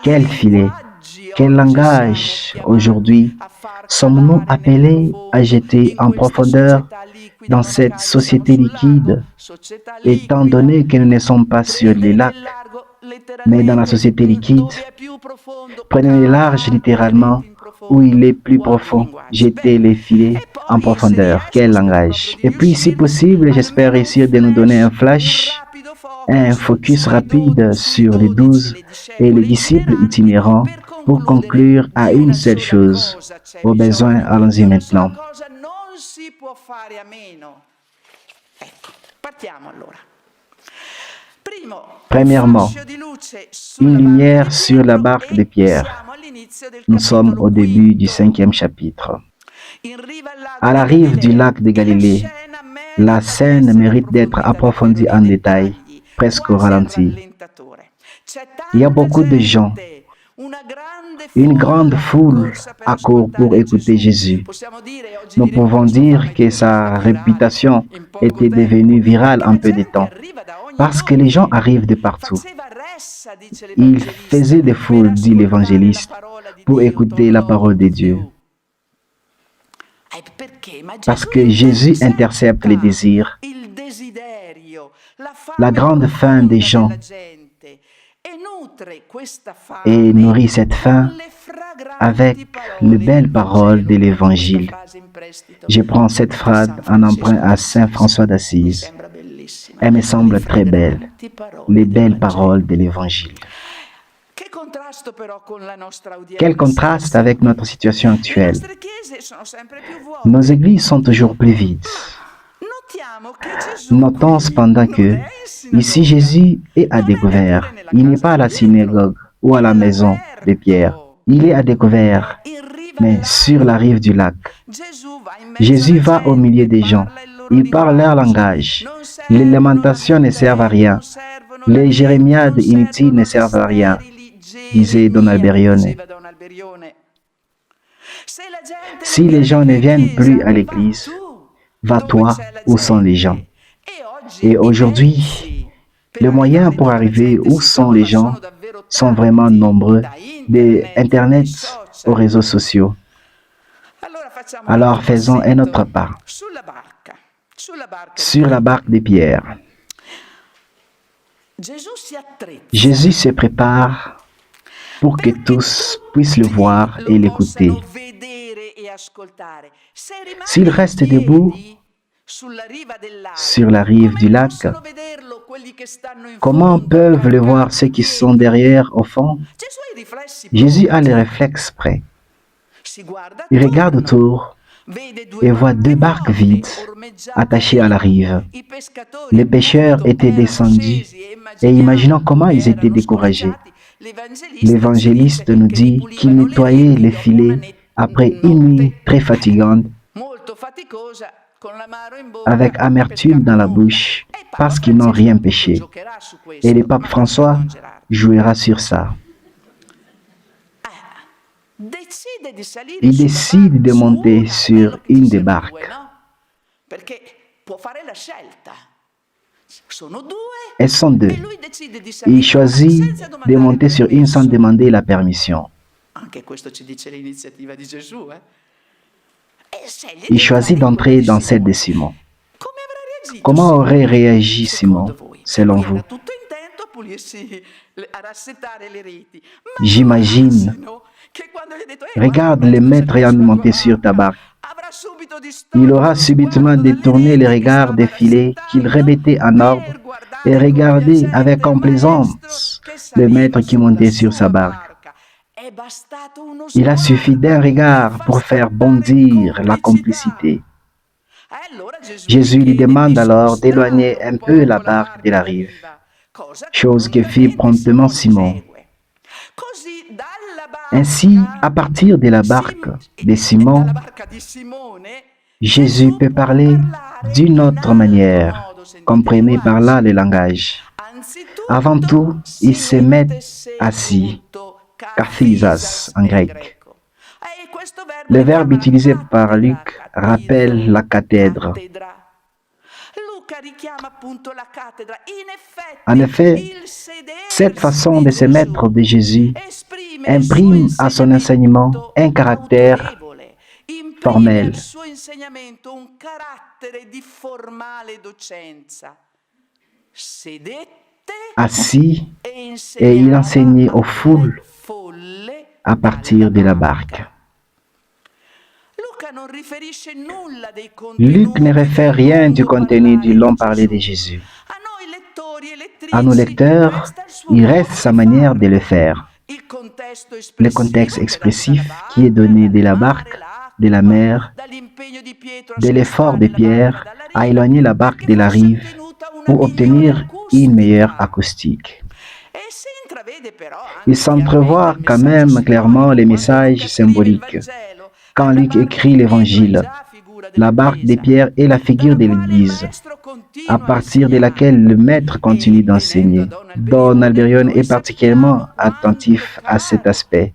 Quel filet? Quel langage aujourd'hui sommes-nous appelés à jeter en profondeur dans cette société liquide, étant donné que nous ne sommes pas sur les lacs, mais dans la société liquide? Prenez les larges littéralement, où il est plus profond, jetez les filets en profondeur. Quel langage! Et puis, si possible, j'espère réussir de nous donner un flash un focus rapide sur les 12 et les disciples itinérants pour conclure à une seule chose. Au besoin, allons-y maintenant. Premièrement, une lumière sur la barque de Pierre. Nous sommes au début du 5e chapitre. À la rive du lac de Galilée, la scène mérite d'être approfondie en détail, presque au ralenti. Il y a beaucoup de gens. Une grande foule accourt pour écouter Jésus. Nous pouvons dire que sa réputation était devenue virale en peu de temps, parce que les gens arrivent de partout. Il faisait des foules, dit l'évangéliste, pour écouter la parole de Dieu. Parce que Jésus intercepte les désirs, la grande faim des gens, et nourrit cette faim avec les belles paroles de l'Évangile. Je prends cette phrase en emprunt à Saint François d'Assise. Elle me semble très belle, les belles paroles de l'Évangile. Quel contraste avec notre situation actuelle. Nos églises sont toujours plus vides. Notons cependant que, ici Jésus est à découvert. Il n'est pas à la synagogue ou à la maison de Pierre. Il est à découvert, mais sur la rive du lac. Jésus va au milieu des gens. Il parle leur langage. Les lamentations ne servent à rien. Les jérémiades inutiles ne servent à rien, disait Don Alberione. Si les gens ne viennent plus à l'église, va-toi où sont les gens. Et aujourd'hui, les moyens pour arriver où sont les gens sont vraiment nombreux, de Internet aux réseaux sociaux. Alors faisons un autre pas. Sur la barque de Pierre. Jésus se prépare pour que tous puissent le voir et l'écouter. S'il reste debout sur la rive du lac, comment peuvent le voir ceux qui sont derrière au fond? Jésus a les réflexes prêts. Il regarde autour et voit 2 barques vides attachées à la rive. Les pêcheurs étaient descendus et imaginons comment ils étaient découragés. L'évangéliste nous dit qu'il nettoyait les filets après une nuit très fatigante, avec amertume dans la bouche, parce qu'ils n'ont rien pêché. Et le pape François jouera sur ça. Il décide de monter sur une des barques. Elles sont 2. Il choisit de monter sur une sans demander la permission. Il choisit d'entrer dans celle de Simon. Comment aurait réagi Simon, selon vous? J'imagine. Regarde le maître ayant monté sur ta barque. Il aura subitement détourné le regard des filets qu'il remettait en ordre et regardé avec complaisance le maître qui montait sur sa barque. Il a suffi d'un regard pour faire bondir la complicité. Jésus lui demande alors d'éloigner un peu la barque de la rive, chose que fit promptement Simon. Ainsi, à partir de la barque de Simon, Jésus peut parler d'une autre manière. Comprenez par là le langage. Avant tout, il se met assis, kathizas en grec. Le verbe utilisé par Luc rappelle la cathèdre. En effet, cette façon de se mettre de Jésus imprime à son enseignement un caractère formel. Assis, et il enseignait aux foules à partir de la barque. Luc ne réfère rien du contenu du long parler de Jésus. À nos lecteurs, il reste sa manière de le faire. Le contexte expressif qui est donné de la barque, de la mer, de l'effort de Pierre à éloigner la barque de la rive pour obtenir une meilleure acoustique. Il s'entrevoit quand même clairement les messages symboliques. Quand Luc écrit l'Évangile, la barque de Pierre est la figure de l'Église, à partir de laquelle le Maître continue d'enseigner. Don Alberione est particulièrement attentif à cet aspect.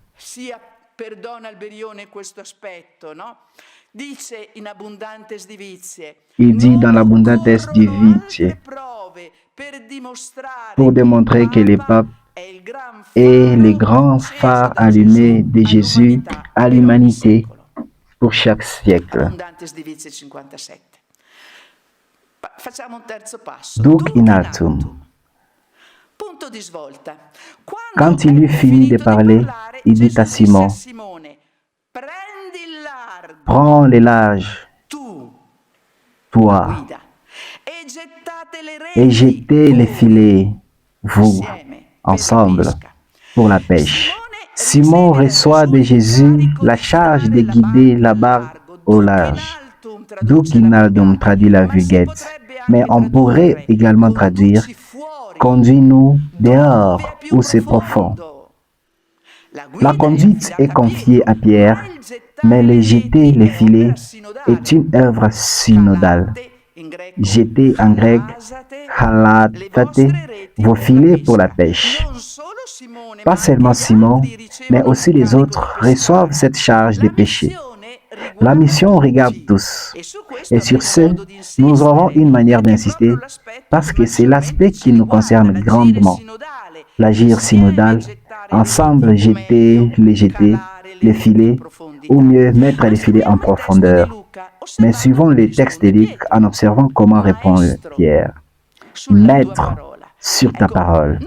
Il dit dans l'Abundantes Divitiae, pour démontrer que le pape est le grand phare allumé de Jésus à l'humanité pour chaque siècle. Duc in altum. Quand il eut fini de parler, il dit à Simon, prends les larges, toi, et jetez les filets, vous, ensemble, pour la pêche. Simon reçoit de Jésus la charge de guider la barque au large. Duc in altum traduit la Vulgate, mais on pourrait également traduire conduis-nous dehors où c'est profond. La conduite est confiée à Pierre, mais le jeter les filets est une œuvre synodale. Jeter en grec, halatate, vos filets pour la pêche. Pas seulement Simon, mais aussi les autres reçoivent cette charge de péché. La mission regarde tous. Et sur ce, nous aurons une manière d'insister parce que c'est l'aspect qui nous concerne grandement. L'agir synodal, ensemble jeter, les filets, ou mieux mettre les filets en profondeur. Mais suivons les textes de Luc en observant comment répond Pierre. Maître, sur ta parole.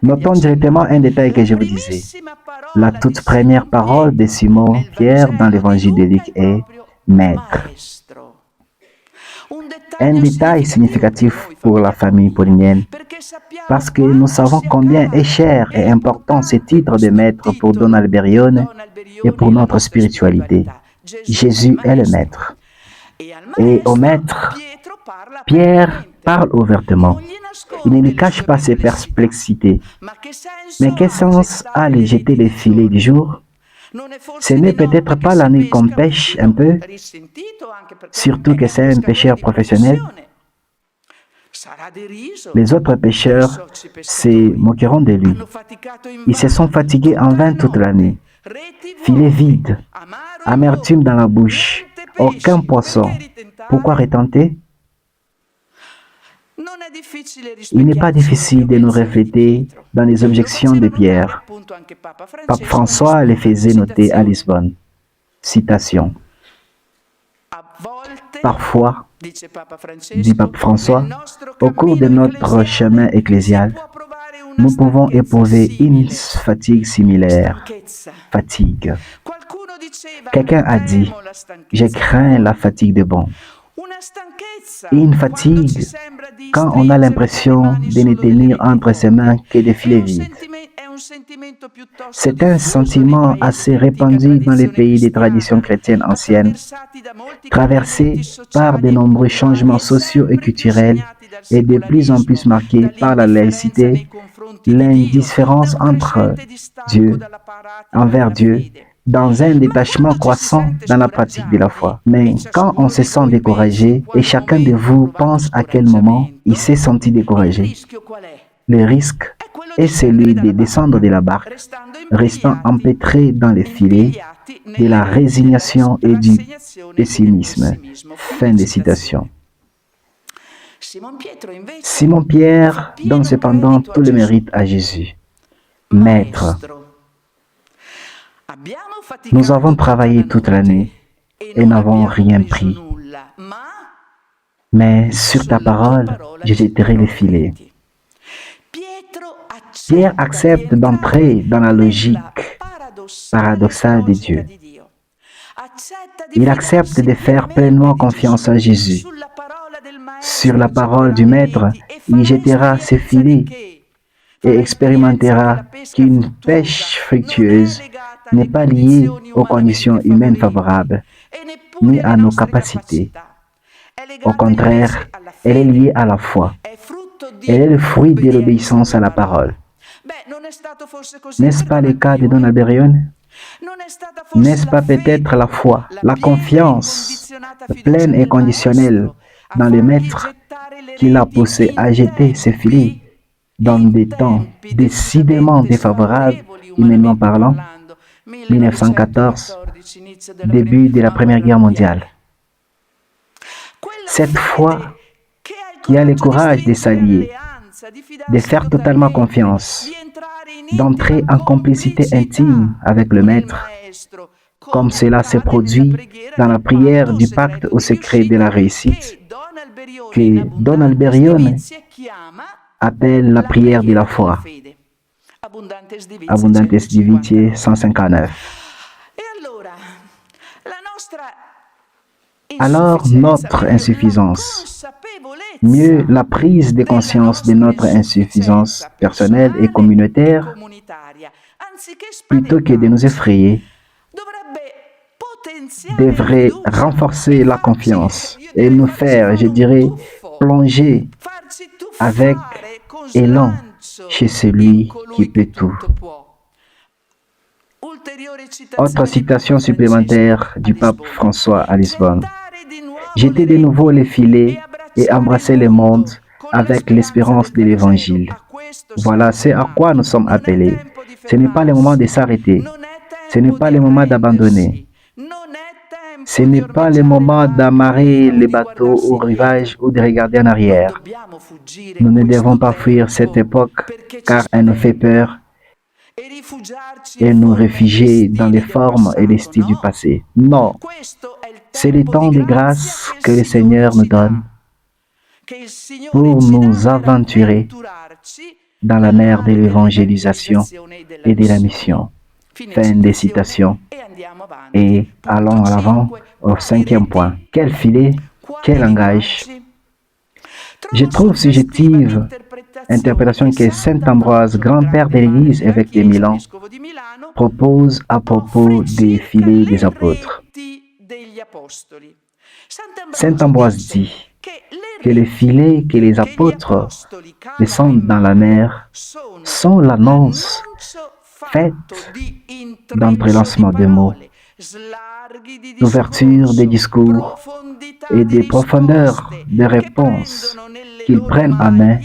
Notons directement un détail que je vous disais. La toute première parole de Simon Pierre dans l'évangile de Luc est Maître. Un détail significatif pour la famille paulinienne, parce que nous savons combien est cher et important ce titre de Maître pour Don Alberione et pour notre spiritualité. Jésus est le Maître. Et au Maître, Pierre parle ouvertement. Il ne lui cache pas ses perplexités. Mais quel sens a de jeter les filets du jour? Ce n'est peut-être pas la nuit qu'on pêche un peu, surtout que c'est un pêcheur professionnel. Les autres pêcheurs se moqueront de lui. Ils se sont fatigués en vain toute la nuit. Filet vide, amertume dans la bouche, aucun poisson. Pourquoi retenter? Il n'est pas difficile de nous refléter dans les objections de Pierre. Pape François les faisait noter à Lisbonne. Citation. Parfois, dit Pape François, au cours de notre chemin ecclésial, nous pouvons éprouver une fatigue similaire. Fatigue. Quelqu'un a dit, je crains la fatigue des bons. Une fatigue quand on a l'impression de ne tenir entre ses mains que des filets vides. C'est un sentiment assez répandu dans les pays des traditions chrétiennes anciennes, traversé par de nombreux changements sociaux et culturels et de plus en plus marqué par la laïcité, l'indifférence envers Dieu, dans un détachement croissant dans la pratique de la foi. Mais quand on se sent découragé, et chacun de vous pense à quel moment il s'est senti découragé, le risque est celui de descendre de la barque, restant empêtré dans les filets de la résignation et du pessimisme. Fin de citation. Simon Pierre donne cependant tout le mérite à Jésus. Maître, nous avons travaillé toute la nuit et n'avons rien pris. Mais sur ta parole, je jetterai les filets. Pierre accepte d'entrer dans la logique paradoxale de Dieu. Il accepte de faire pleinement confiance à Jésus. sur la parole du Maître, y jettera ses filets et expérimentera qu'une pêche fructueuse n'est pas liée aux conditions humaines favorables, ni à nos capacités. Au contraire, elle est liée à la foi. Elle est le fruit de l'obéissance à la parole. N'est-ce pas le cas de Don Alberion? N'est-ce pas peut-être la foi, la confiance pleine et conditionnelle dans le Maître qui l'a poussé à jeter ses filets dans des temps décidément défavorables, humainement parlant, 1914, début de la Première Guerre mondiale. Cette foi qui a le courage de s'allier, de faire totalement confiance, d'entrer en complicité intime avec le Maître, comme cela s'est produit dans la prière du pacte au secret de la réussite, que Don Alberion appelle la prière de la foi. Abundantes Divitiae 159. Alors notre insuffisance, mieux la prise de conscience de notre insuffisance personnelle et communautaire, plutôt que de nous effrayer, devrait renforcer la confiance et nous faire, je dirais, plonger avec élan chez celui qui peut tout. Autre citation supplémentaire du pape François à Lisbonne. Jeter de nouveau les filets et embrasser le monde avec l'espérance de l'Évangile. Voilà ce à quoi nous sommes appelés. Ce n'est pas le moment de s'arrêter. Ce n'est pas le moment d'abandonner. Ce n'est pas le moment d'amarrer les bateaux au rivage ou de regarder en arrière. Nous ne devons pas fuir cette époque car elle nous fait peur et nous réfugier dans les formes et les styles du passé. Non, c'est le temps de grâce que le Seigneur nous donne pour nous aventurer dans la mer de l'évangélisation et de la mission. Fin des citations. Et allons à l'avant au 5e point. Quel filet, quel langage. Je trouve subjective interprétation que saint Ambroise, grand-père de l'Église, évêque de Milan, propose à propos des filets des apôtres. Saint Ambroise dit que les filets que les apôtres descendent dans la mer sont l'annonce faite d'entrelacement de mots, d'ouverture des discours et des profondeurs de réponses qu'ils prennent en main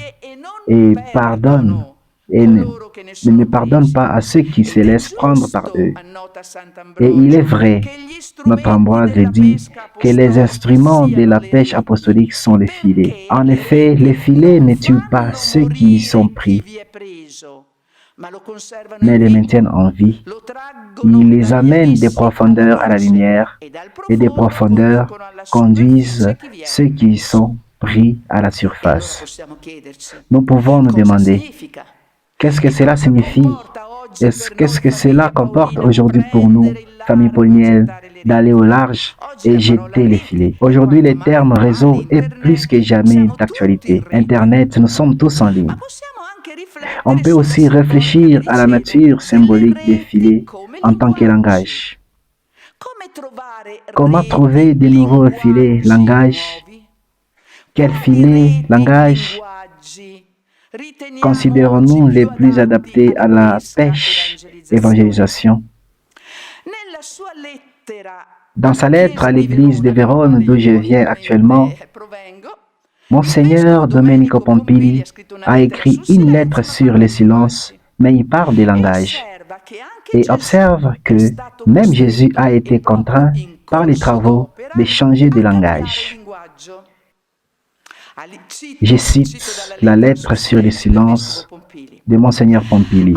et pardonnent et ne pardonnent pas à ceux qui se laissent prendre par eux. Et il est vrai, notre Ambroise le dit, que les instruments de la pêche apostolique sont les filets. En effet, les filets ne tuent pas ceux qui y sont pris, mais les maintiennent en vie. Ils les amènent des profondeurs à la lumière et des profondeurs conduisent ceux qui y sont pris à la surface. Nous pouvons nous demander, qu'est-ce que cela signifie? Qu'est-ce que cela comporte aujourd'hui pour nous, famille paulinienne, d'aller au large et jeter les filets? Aujourd'hui, le terme réseau est plus que jamais d'actualité. Internet, nous sommes tous en ligne. On peut aussi réfléchir à la nature symbolique des filets en tant que langage. Comment trouver de nouveaux filets, langage? Quels filets, langage considérons-nous les plus adaptés à la pêche, évangélisation? Dans sa lettre à l'église de Vérone, d'où je viens actuellement, Monseigneur Domenico Pompili a écrit une lettre sur le silence, mais il parle des langages. Et observe que même Jésus a été contraint par les travaux de changer de langage. Je cite la lettre sur le silence de Monseigneur Pompili.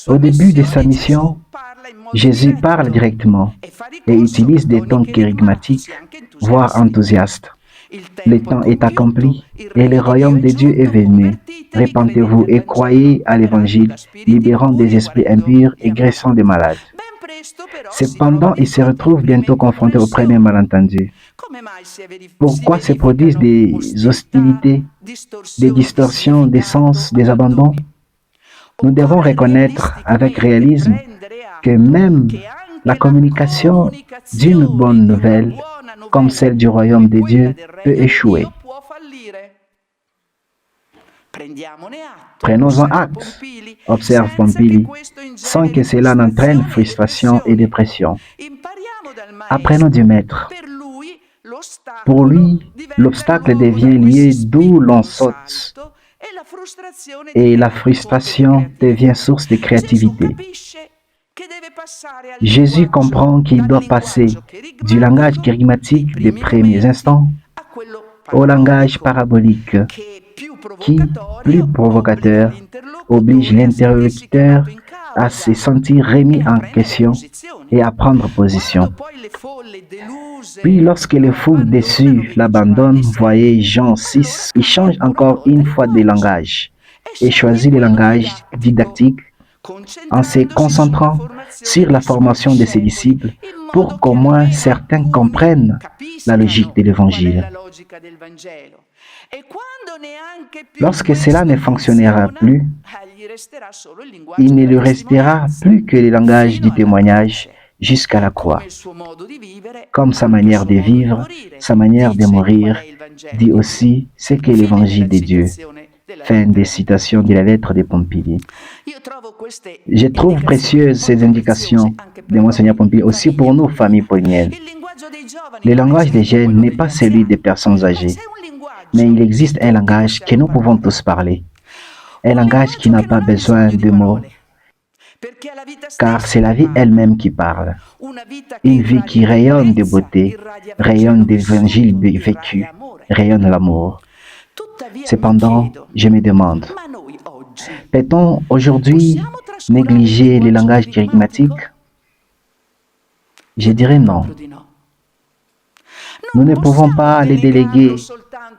Au début de sa mission, Jésus parle directement et utilise des tons kérigmatiques, voire enthousiastes. Le temps est accompli et le royaume de Dieu est venu. Répentez-vous et croyez à l'évangile, libérant des esprits impurs et guérissant des malades. Cependant, il se retrouve bientôt confronté au premier malentendu. Pourquoi se produisent des hostilités, des distorsions des sens, des abandons? Nous devons reconnaître avec réalisme que même la communication d'une bonne nouvelle, comme celle du royaume de Dieu, peut échouer. Prenons-en acte, observe Pompili, sans que cela n'entraîne frustration et dépression. Apprenons du Maître. Pour lui, l'obstacle devient lieu d'où l'on saute et la frustration devient source de créativité. Jésus comprend qu'il doit passer du langage kérigmatique des premiers instants au langage parabolique qui, plus provocateur, oblige l'interlocuteur à se sentir remis en question et à prendre position. Puis lorsque les foules déçues l'abandonnent, voyez Jean 6, il change encore une fois de langage et choisit le langage didactique en se concentrant sur la formation de ses disciples pour qu'au moins certains comprennent la logique de l'Évangile. Lorsque cela ne fonctionnera plus, il ne lui restera plus que le langage du témoignage jusqu'à la croix. Comme sa manière de vivre, sa manière de mourir, dit aussi ce qu'est l'Évangile de Dieu. Fin des citations de la lettre de Pompili. Je trouve précieuses ces indications de Monseigneur Pompili aussi pour nous, familles pauliniennes. Le langage des jeunes n'est pas celui des personnes âgées, mais il existe un langage que nous pouvons tous parler. Un langage qui n'a pas besoin de mots, car c'est la vie elle-même qui parle. Une vie qui rayonne de beauté, rayonne d'évangile vécu, rayonne l'amour. Cependant, je me demande, peut-on aujourd'hui négliger les langages kérigmatiques? Je dirais non. Nous ne pouvons pas les déléguer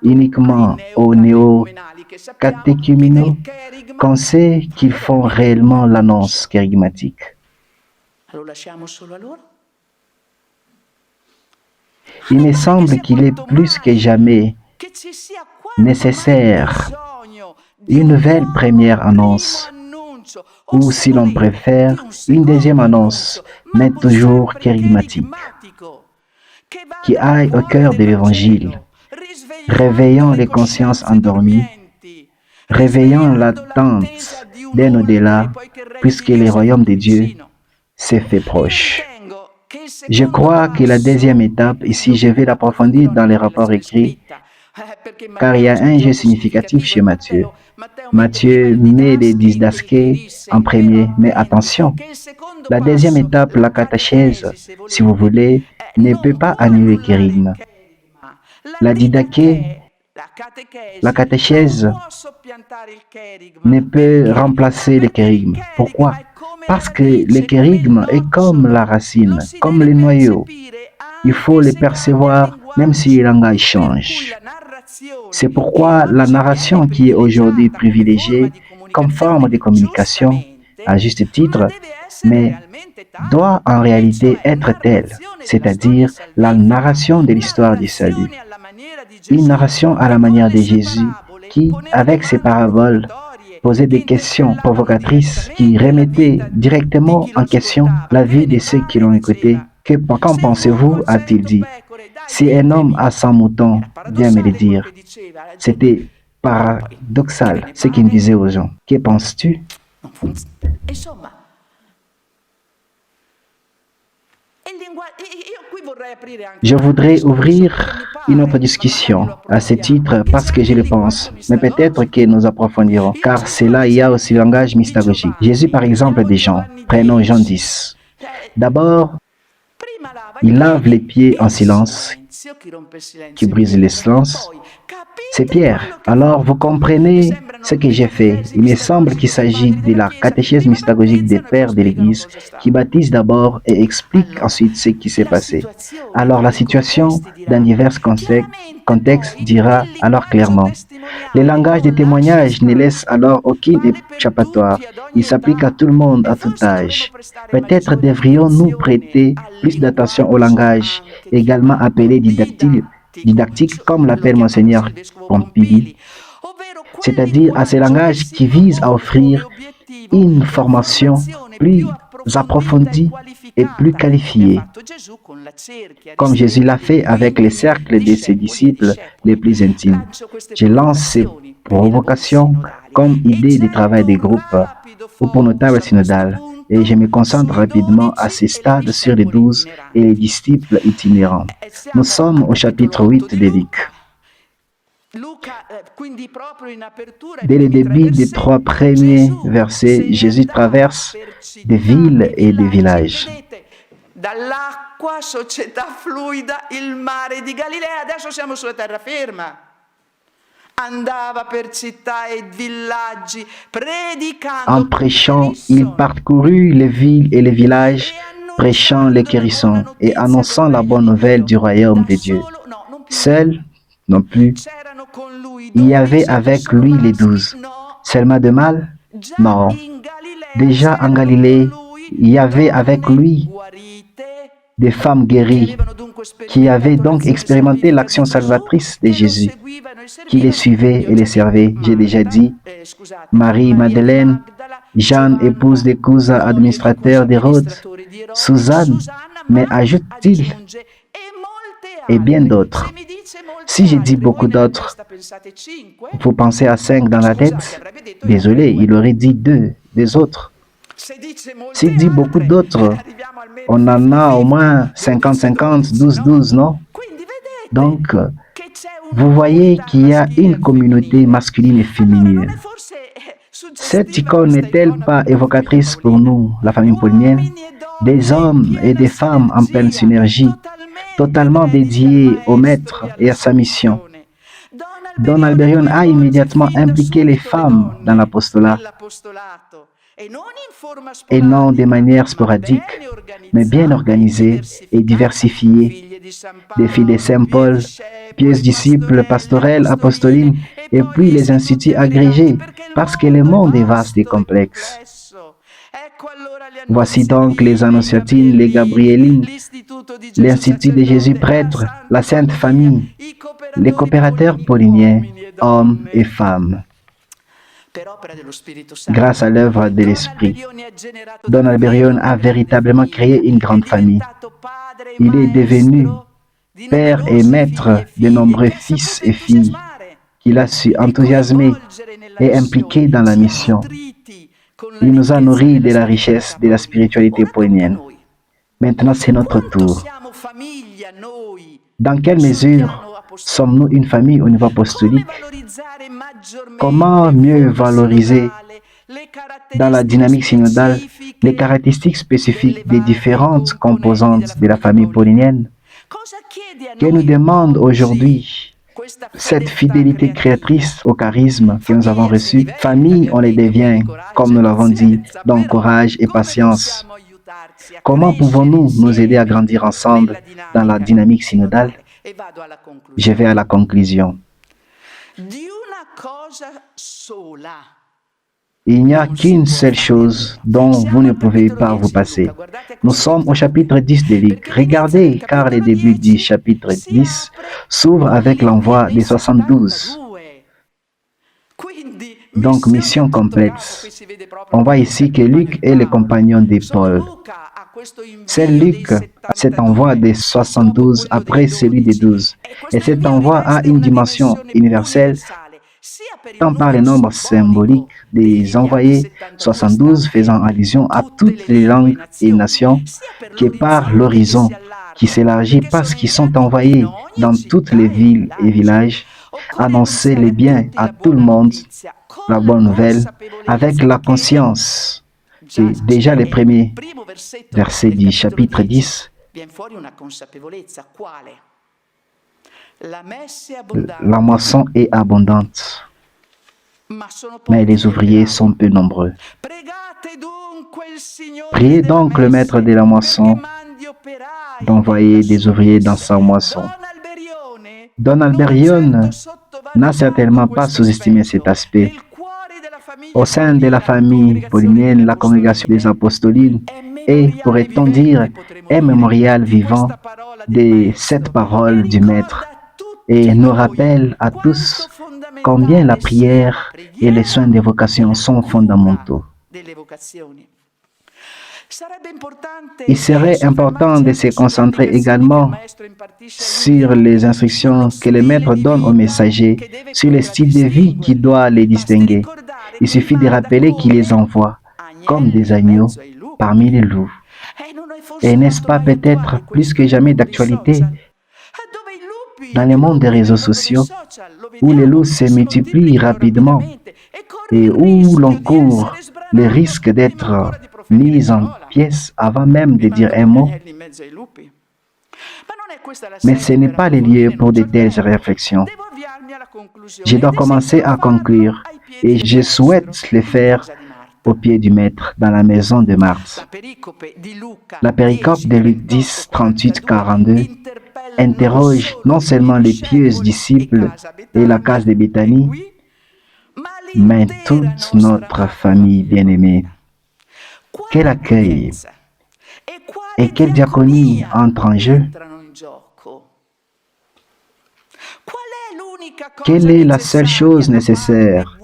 uniquement aux néo-catéchuménaux qu'on sait qu'ils font réellement l'annonce kérigmatique. Il me semble qu'il est plus que jamais nécessaire une nouvelle première annonce, ou si l'on préfère, une deuxième annonce, mais toujours kérigmatique, qui aille au cœur de l'Évangile, réveillant les consciences endormies, réveillant l'attente d'un au-delà, puisque le royaume de Dieu s'est fait proche. Je crois que la deuxième étape, ici je vais l'approfondir dans les rapports écrits, car il y a un jeu significatif chez Matthieu. Matthieu met les didasqués en premier, mais attention, la deuxième étape, la catéchèse, si vous voulez, ne peut pas annuler kérigme. La didaquée, la catéchèse, ne peut remplacer le kérigme. Pourquoi? Parce que le kérigme est comme la racine, comme le noyau. Il faut le percevoir même si le langage change. C'est pourquoi la narration qui est aujourd'hui privilégiée comme forme de communication, à juste titre, mais doit en réalité être telle, c'est-à-dire la narration de l'histoire du salut. Une narration à la manière de Jésus qui, avec ses paraboles, posait des questions provocatrices qui remettaient directement en question la vie de ceux qui l'ont écouté. Qu'en pensez-vous, a-t-il dit? Si un homme a 100 moutons, viens me le dire. C'était paradoxal ce qu'il disait aux gens. Que penses-tu? Je voudrais ouvrir une autre discussion à ce titre parce que je le pense, mais peut-être que nous approfondirons, car c'est là il y a aussi le langage mystagogique. Jésus, par exemple, des gens. Prenons Jean 10. D'abord, il lave les pieds en silence, qui brise le silence. C'est Pierre. Alors vous comprenez ce que j'ai fait. Il me semble qu'il s'agit de la catéchèse mystagogique des pères de l'Église qui baptisent d'abord et expliquent ensuite ce qui s'est passé. Alors la situation, dans divers contextes, dira alors clairement. Le langage des témoignages ne laisse alors aucun échappatoire. Il s'applique à tout le monde, à tout âge. Peut-être devrions-nous prêter plus d'attention au langage, également appelé didactique comme l'appelle Monseigneur Pompili, c'est-à-dire à ce langage qui vise à offrir une formation plus approfondie et plus qualifiée, comme Jésus l'a fait avec les cercles de ses disciples les plus intimes. Je lance ces provocations comme idée de travail de groupe ou pour nos tables synodales, et je me concentre rapidement à ce stade sur les 12 et les disciples itinérants. Nous sommes au chapitre 8 de Luc. Dès le début des 3 premiers versets, Jésus traverse des villes et des villages. Dall'acqua, società fluida, il mare di Galilea, adesso siamo sulla terraferma. Andava per città e villaggi, predicando. En prêchant, il parcourut les villes et les villages, prêchant les guérissons et annonçant la bonne nouvelle du royaume de Dieu. Seul, non plus, il y avait avec lui les 12. Seulement de mal? Non. Déjà en Galilée, il y avait avec lui des femmes guéries qui avaient donc expérimenté l'action salvatrice de Jésus, qui les suivaient et les servaient. J'ai déjà dit, Marie-Madeleine, Jeanne, épouse de Cusa, administrateur d'Hérode, Suzanne, mais ajoute-t-il, et bien d'autres. Si j'ai dit beaucoup d'autres, vous pensez à 5 dans la tête? Désolé, il aurait dit 2 des autres. S'il dit beaucoup d'autres, on en a au moins 50-50, 12-12, non? Donc, vous voyez qu'il y a une communauté masculine et féminine. Cette icône n'est-elle pas évocatrice pour nous, la famille paulinienne? Des hommes et des femmes en pleine synergie, totalement dédiés au maître et à sa mission. Don Alberion a immédiatement impliqué les femmes dans l'apostolat, et non de manière sporadique, mais bien organisée et diversifiée. Des filles de Saint Paul, pieuses disciples, pastorelles, apostolines, et puis les instituts agrégés, parce que le monde est vaste et complexe. Voici donc les Annonciatines, les Gabrielines, l'Institut de Jésus prêtre, la Sainte Famille, les coopérateurs pauliniens, hommes et femmes. Grâce à l'œuvre de l'Esprit, Don Alberion a véritablement créé une grande famille. Il est devenu père et maître de nombreux fils et filles qu'il a su enthousiasmer et impliquer dans la mission. Il nous a nourris de la richesse de la spiritualité paulinienne. Maintenant, c'est notre tour. Dans quelle mesure sommes-nous une famille au niveau apostolique? Comment mieux valoriser dans la dynamique synodale les caractéristiques spécifiques des différentes composantes de la famille paulinienne? Que nous demande aujourd'hui cette fidélité créatrice au charisme que nous avons reçu? Famille, on les devient, comme nous l'avons dit, donc courage et patience. Comment pouvons-nous nous aider à grandir ensemble dans la dynamique synodale? Je vais à la conclusion. Il n'y a qu'une seule chose dont vous ne pouvez pas vous passer. Nous sommes au chapitre 10 de Luc. Regardez, car le début du chapitre 10 s'ouvre avec l'envoi des 72. Donc, mission complète. On voit ici que Luc est le compagnon de Paul. C'est Luc, cet envoi des 72 après celui des 12. Et cet envoi a une dimension universelle, tant par le nombre symbolique des envoyés 72 faisant allusion à toutes les langues et nations, que par l'horizon qui s'élargit parce qu'ils sont envoyés dans toutes les villes et villages, annoncer les biens à tout le monde, la bonne nouvelle, avec la conscience. Et déjà les premiers versets du chapitre 10, la moisson est abondante. mais les ouvriers sont peu nombreux. Priez donc le maître de la moisson d'envoyer des ouvriers dans sa moisson. Don Alberione n'a certainement pas sous-estimé cet aspect. Au sein de la famille paulinienne, la congrégation des apostolines est, pourrait-on dire, un mémorial vivant de cette parole du Maître et nous rappelle à tous combien la prière et les soins d'évocation sont fondamentaux. Il serait important de se concentrer également sur les instructions que le Maître donne aux messagers, sur le style de vie qui doit les distinguer. Il suffit de rappeler qu'il les envoie comme des agneaux parmi les loups. Et n'est-ce pas peut-être plus que jamais d'actualité dans le monde des réseaux sociaux où les loups se multiplient rapidement et où l'on court le risque d'être mis en pièces avant même de dire un mot. Mais ce n'est pas le lieu pour de telles réflexions. Je dois commencer à conclure et je souhaite le faire au pied du Maître dans la maison de Marthe. La péricope de Luc 10, 38, 42 interroge non seulement les pieux disciples et la case de Béthanie, mais toute notre famille bien-aimée. Quel accueil et quelle diaconie entre en jeu? Quelle est la seule chose nécessaire,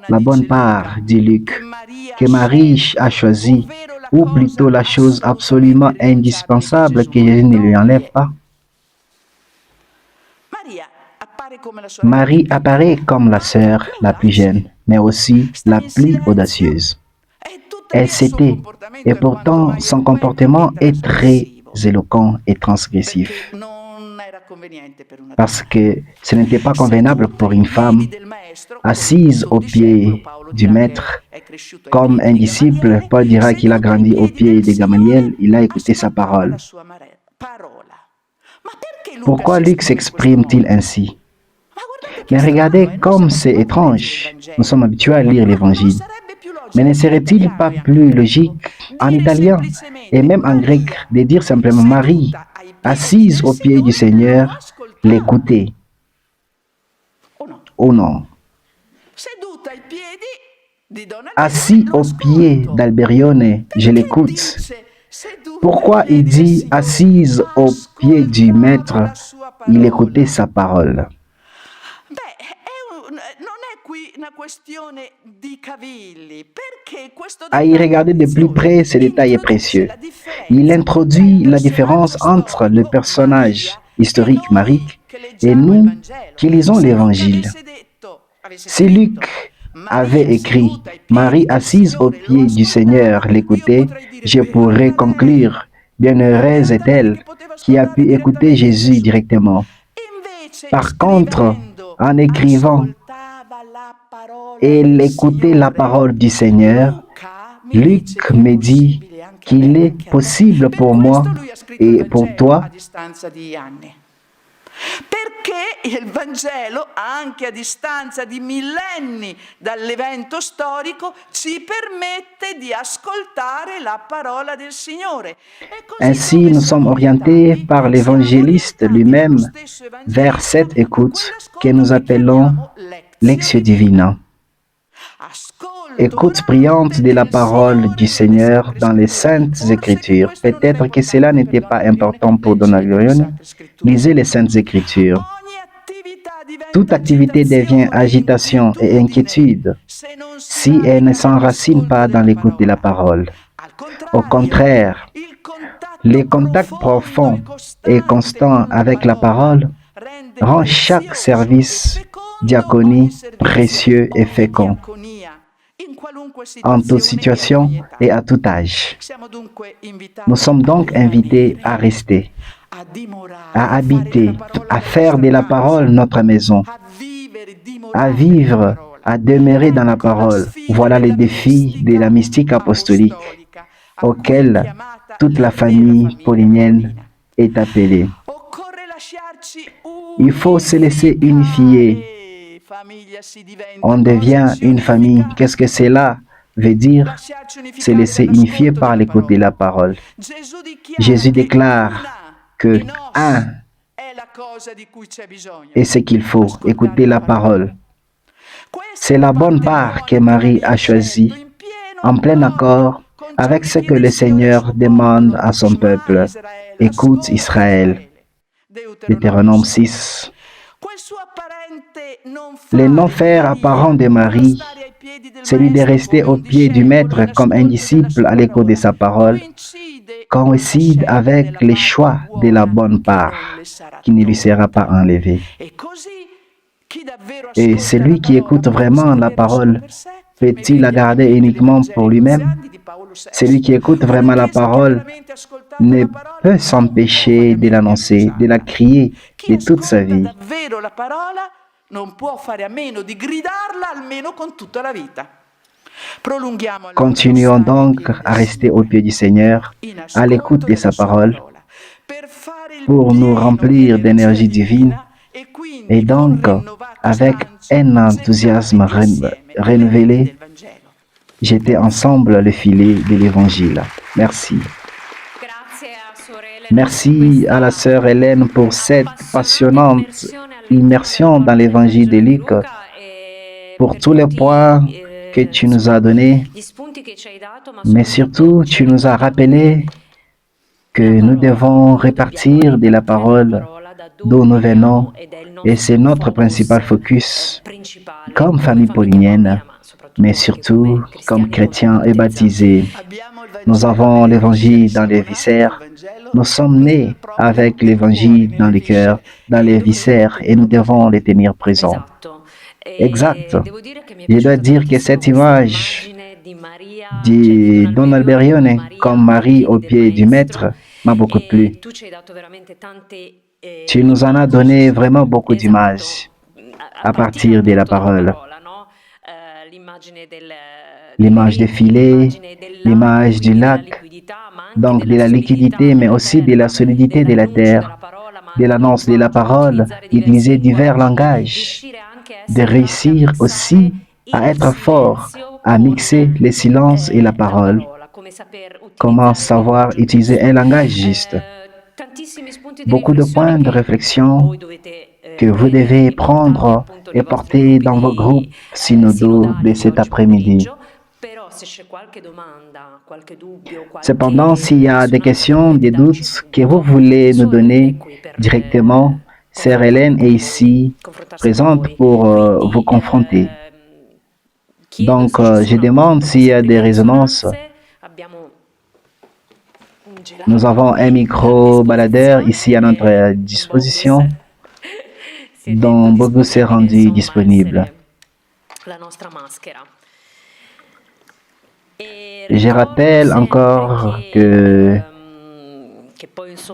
la bonne part, dit Luc, que Marie a choisie, ou plutôt la chose absolument indispensable que Jésus ne lui enlève pas? Marie apparaît comme la sœur la plus jeune, mais aussi la plus audacieuse. Elle s'était, et pourtant son comportement est très éloquent et transgressif. Parce que ce n'était pas convenable pour une femme assise aux pieds du Maître. Comme un disciple, Paul dira qu'il a grandi aux pieds de Gamaliel, il a écouté sa parole. Pourquoi Luc s'exprime-t-il ainsi? Mais regardez comme c'est étrange. Nous sommes habitués à lire l'Évangile. Mais ne serait-il pas plus logique en italien et même en grec de dire simplement Marie, assise aux pieds du Seigneur, l'écouter? Oh non. Assis aux pieds d'Alberione, je l'écoute. Pourquoi il dit assise aux pieds du Maître, il écoutait sa parole? À y regarder de plus près, ce détail est précieux. Il introduit la différence entre le personnage historique Marie et nous qui lisons l'Évangile. Si Luc avait écrit « Marie assise aux pieds du Seigneur l'écoutait », je pourrais conclure « Bienheureuse est-elle qui a pu écouter Jésus directement ». Par contre, en écrivant « Elle écoutait la parole du Seigneur », Luc me dit qu'il est possible pour moi et pour toi perché il Vangelo, anche a distanza di millenni dall'evento storico, ci permette di ascoltare la parola del Signore. Ainsi, nous sommes orientés par l'évangéliste lui-même vers cette écoute que nous appelons Lectio Divina. Écoute brillante de la parole du Seigneur dans les Saintes Écritures. Peut-être que cela n'était pas important pour Don Alberione. Lisez les Saintes Écritures. Toute activité devient agitation et inquiétude si elle ne s'enracine pas dans l'écoute de la parole. Au contraire, les contacts profonds et constants avec la parole rend chaque service diaconie précieux et fécond, en toute situation et à tout âge. Nous sommes donc invités à rester, à habiter, à faire de la parole notre maison, à vivre, à demeurer dans la parole. Voilà les défis de la mystique apostolique auxquels toute la famille paulinienne est appelée. Il faut se laisser unifier On devient une famille. Qu'est-ce que cela veut dire? C'est laisser unifier par l'écoute de la parole. Jésus déclare que un est ce qu'il faut, écouter la parole. C'est la bonne part que Marie a choisie, en plein accord avec ce que le Seigneur demande à son peuple. Écoute Israël. Deutéronome 6. Le non-faire apparent de Marie, celui de rester aux pieds du Maître comme un disciple à l'écho de sa parole, coïncide avec le choix de la bonne part qui ne lui sera pas enlevée. Et celui qui écoute vraiment la parole, peut-il la garder uniquement pour lui-même? Celui qui écoute vraiment la parole ne peut s'empêcher de l'annoncer, de la crier de toute sa vie. Continuons donc à rester au pied du Seigneur, à l'écoute de sa parole, pour nous remplir d'énergie divine et donc avec un enthousiasme renouvelé, jeter ensemble le filet de l'Évangile. Merci. Merci à la sœur Hélène pour cette passionnante immersion dans l'Évangile de Luc, pour tous les points que tu nous as donnés, mais surtout tu nous as rappelé que nous devons répartir de la parole d'où nous venons, et c'est notre principal focus comme famille paulinienne, mais surtout comme chrétiens et baptisés. Nous avons l'Évangile dans les viscères. Nous sommes nés avec l'Évangile dans le cœur, dans les viscères, et nous devons les tenir présents. Exact. Je dois dire que cette image de Don Alberione, comme Marie au pied du Maître, m'a beaucoup plu. Tu nous en as donné vraiment beaucoup d'images à partir de la parole. L'image des filets, l'image du lac, donc de la liquidité, mais aussi de la solidité de la terre, de l'annonce de la parole, d'utiliser divers langages, de réussir aussi à être fort, à mixer le silence et la parole. Comment savoir utiliser un langage juste? Beaucoup de points de réflexion que vous devez prendre et porter dans vos groupes synodaux de cet après-midi. Cependant, s'il y a des questions, des doutes que vous voulez nous donner directement, Sœur Hélène est ici, présente pour vous confronter. Donc, je demande s'il y a des résonances. Nous avons un micro baladeur ici à notre disposition, dont beaucoup s'est rendu disponible. Je rappelle encore que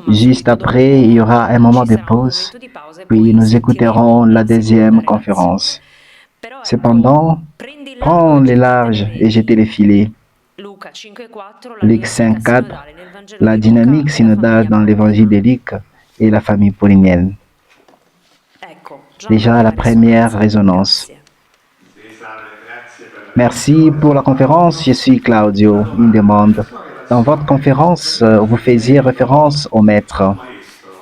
juste après, il y aura un moment de pause, puis nous écouterons la deuxième conférence. Cependant, prends les larges et jetez les filets. Luc 5,4, la dynamique synodale dans l'évangile de Luc et la famille paulinienne. Déjà la première résonance. Merci pour la conférence, je suis Claudio. Une demande. Dans votre conférence, vous faisiez référence au maître,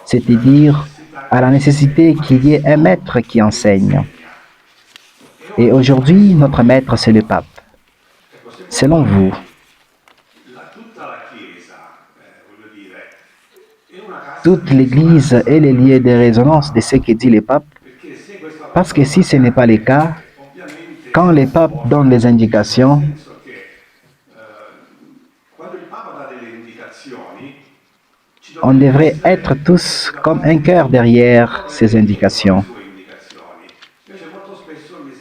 c'est-à-dire à la nécessité qu'il y ait un maître qui enseigne. Et aujourd'hui, notre maître, c'est le pape. Selon vous, toute l'Église est le lieu de résonance de ce que dit le pape, parce que si ce n'est pas le cas, quand le pape donne les indications, on devrait être tous comme un cœur derrière ces indications.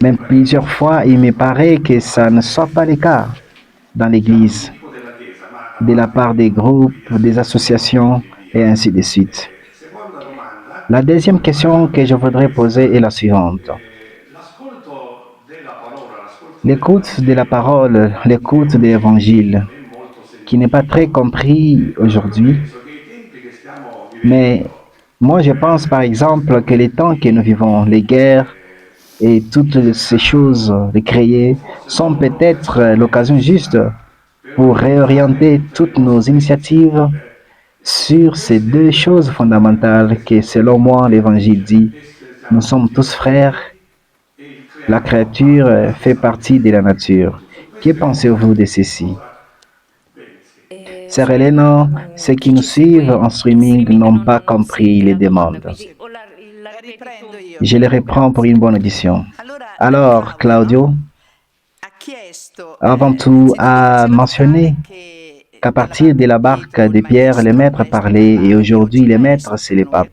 Même plusieurs fois, il me paraît que ça ne soit pas le cas dans l'Église, de la part des groupes, des associations et ainsi de suite. La deuxième question que je voudrais poser est la suivante. L'écoute de la parole, l'écoute de l'Évangile, qui n'est pas très compris aujourd'hui, mais moi je pense par exemple que les temps que nous vivons, les guerres, et toutes ces choses de créer sont peut-être l'occasion juste pour réorienter toutes nos initiatives sur ces deux choses fondamentales que, selon moi, l'Évangile dit. Nous sommes tous frères. La créature fait partie de la nature. Que pensez-vous de ceci? Sœur Elena, ceux qui nous suivent en streaming n'ont pas compris les demandes. Riprendo io. Je les reprends pour une bonne audition. Alors, Claudio, avant tout, a mentionné qu'à partir de la barque de Pierre, les maîtres parlaient et aujourd'hui, les maîtres, c'est les papes.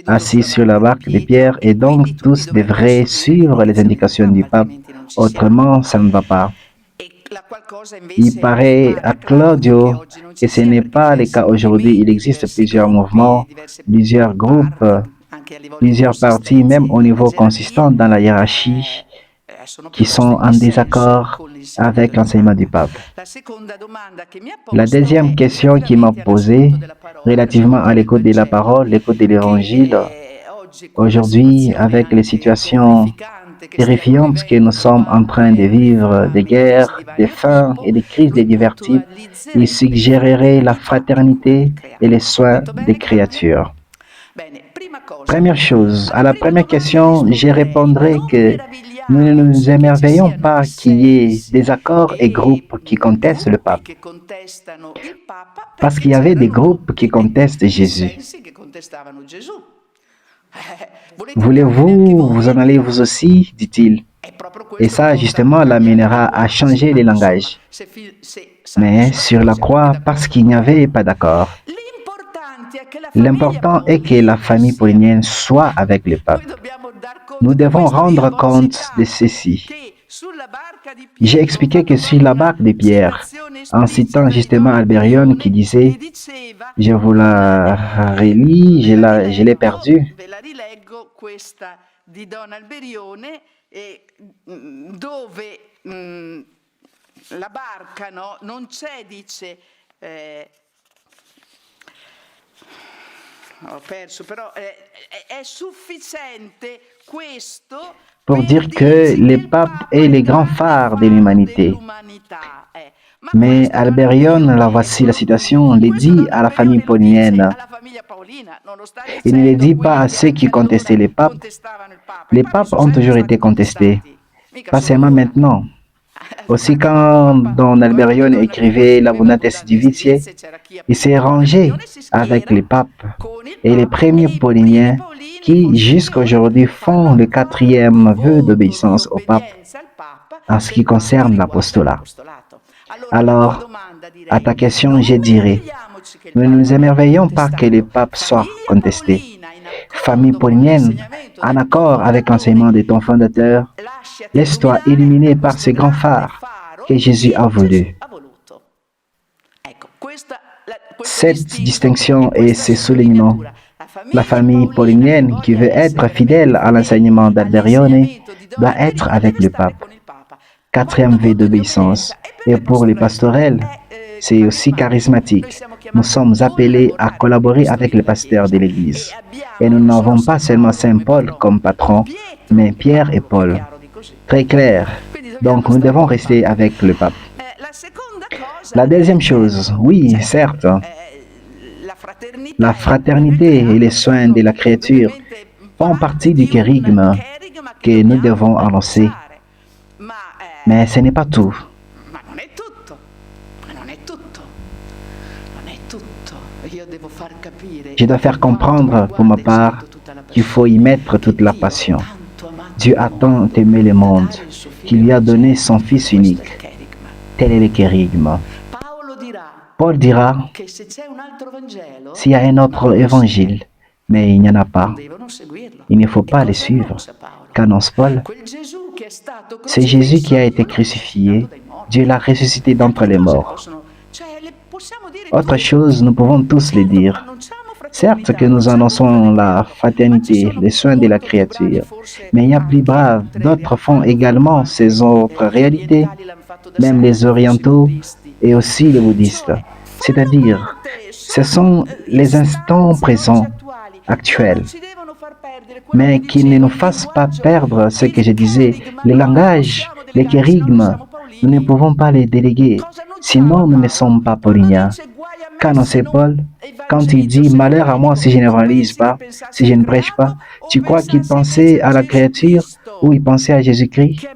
Assis sur la barque de Pierre et donc tous devraient suivre les indications du pape, autrement, ça ne va pas. Il paraît à Claudio que ce n'est pas le cas aujourd'hui. Il existe plusieurs mouvements, plusieurs groupes, plusieurs partis, même au niveau consistant dans la hiérarchie, qui sont en désaccord avec l'enseignement du pape. La deuxième question qu'il m'a posée, relativement à l'écoute de la parole, l'écoute de l'évangile, aujourd'hui, avec les situations terrifiantes que nous sommes en train de vivre, des guerres, des faim et des crises de divers types, il suggérerait la fraternité et les soins des créatures. Première chose, à la première question, je répondrai que nous ne nous émerveillons pas qu'il y ait des accords et groupes qui contestent le pape, parce qu'il y avait des groupes qui contestent Jésus. Voulez-vous vous en aller vous aussi, dit-il. Et ça, justement, l'amènera à changer les langages. Mais sur la croix, parce qu'il n'y avait pas d'accord. L'important est que la famille paulinienne soit avec le pape. Nous devons rendre compte de ceci. J'ai expliqué que sur la barque de Pierre, en citant justement Alberione qui disait, je vous la relis, je l'ai perdue. La barca, no, non c'è, dice, ho perso, però è sufficiente questo pour dire que le pape est le grand phare de l'humanité. Mais Alberione, là voici la situation, le dit à la famille paulinienne. Il ne le dit pas à ceux qui contestaient les papes. Les papes ont toujours été contestés, pas seulement maintenant. Aussi quand Don Alberione écrivait La Voluntas Divitiae, il s'est rangé avec les papes et les premiers pauliniens qui jusqu'à aujourd'hui font le 4e vœu d'obéissance au pape en ce qui concerne l'apostolat. Alors, à ta question, je dirais, nous ne nous émerveillons pas que les papes soient contestés. Famille paulinienne, en accord avec l'enseignement de ton fondateur, laisse-toi illuminer par ce grand phare que Jésus a voulu. Cette distinction et ce soulignement, la famille paulinienne qui veut être fidèle à l'enseignement d'Alberione doit être avec le pape. 4e vœu d'obéissance. Et pour les pastorelles, c'est aussi charismatique. Nous sommes appelés à collaborer avec les pasteurs de l'Église. Et nous n'avons pas seulement Saint Paul comme patron, mais Pierre et Paul. Très clair. Donc nous devons rester avec le pape. La deuxième chose, oui, certes, la fraternité et les soins de la créature font partie du kérigme que nous devons annoncer. Mais ce n'est pas tout. Je dois faire comprendre pour ma part qu'il faut y mettre toute la passion. Dieu a tant aimé le monde qu'il lui a donné son Fils unique. Tel est le kérigme. Paul dira, s'il y a un autre évangile, mais il n'y en a pas, il ne faut pas le suivre. Qu'annonce Paul? C'est Jésus qui a été crucifié, Dieu l'a ressuscité d'entre les morts. Autre chose, nous pouvons tous le dire. Certes que nous annonçons la fraternité, les soins de la créature, mais il y a plus brave, d'autres font également ces autres réalités, même les orientaux et aussi les bouddhistes. C'est-à-dire, ce sont les instants présents, actuels. mais qu'il ne nous fasse pas perdre ce que je disais. Le langage, les kérigmes, nous ne pouvons pas les déléguer, sinon nous ne sommes pas pauliniens. Quand on sait Paul, quand il dit « Malheur à moi si je n'évangélise pas, si je ne prêche pas », tu crois qu'il pensait à la créature ou il pensait à Jésus-Christ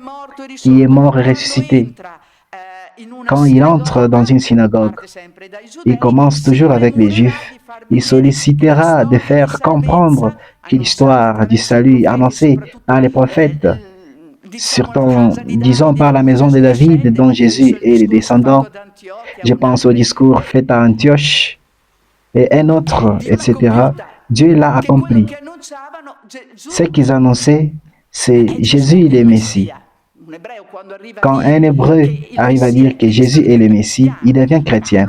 qui est mort et ressuscité? Quand il entre dans une synagogue, il commence toujours avec les Juifs. Il sollicitera de faire comprendre que l'histoire du salut annoncée par les prophètes, surtout, disons, par la maison de David, dont Jésus est le descendant. Je pense au discours fait à Antioche et un autre, etc. Dieu l'a accompli. Ce qu'ils annonçaient, c'est Jésus est le Messie. Quand un Hébreu arrive à dire que Jésus est le Messie, il devient chrétien.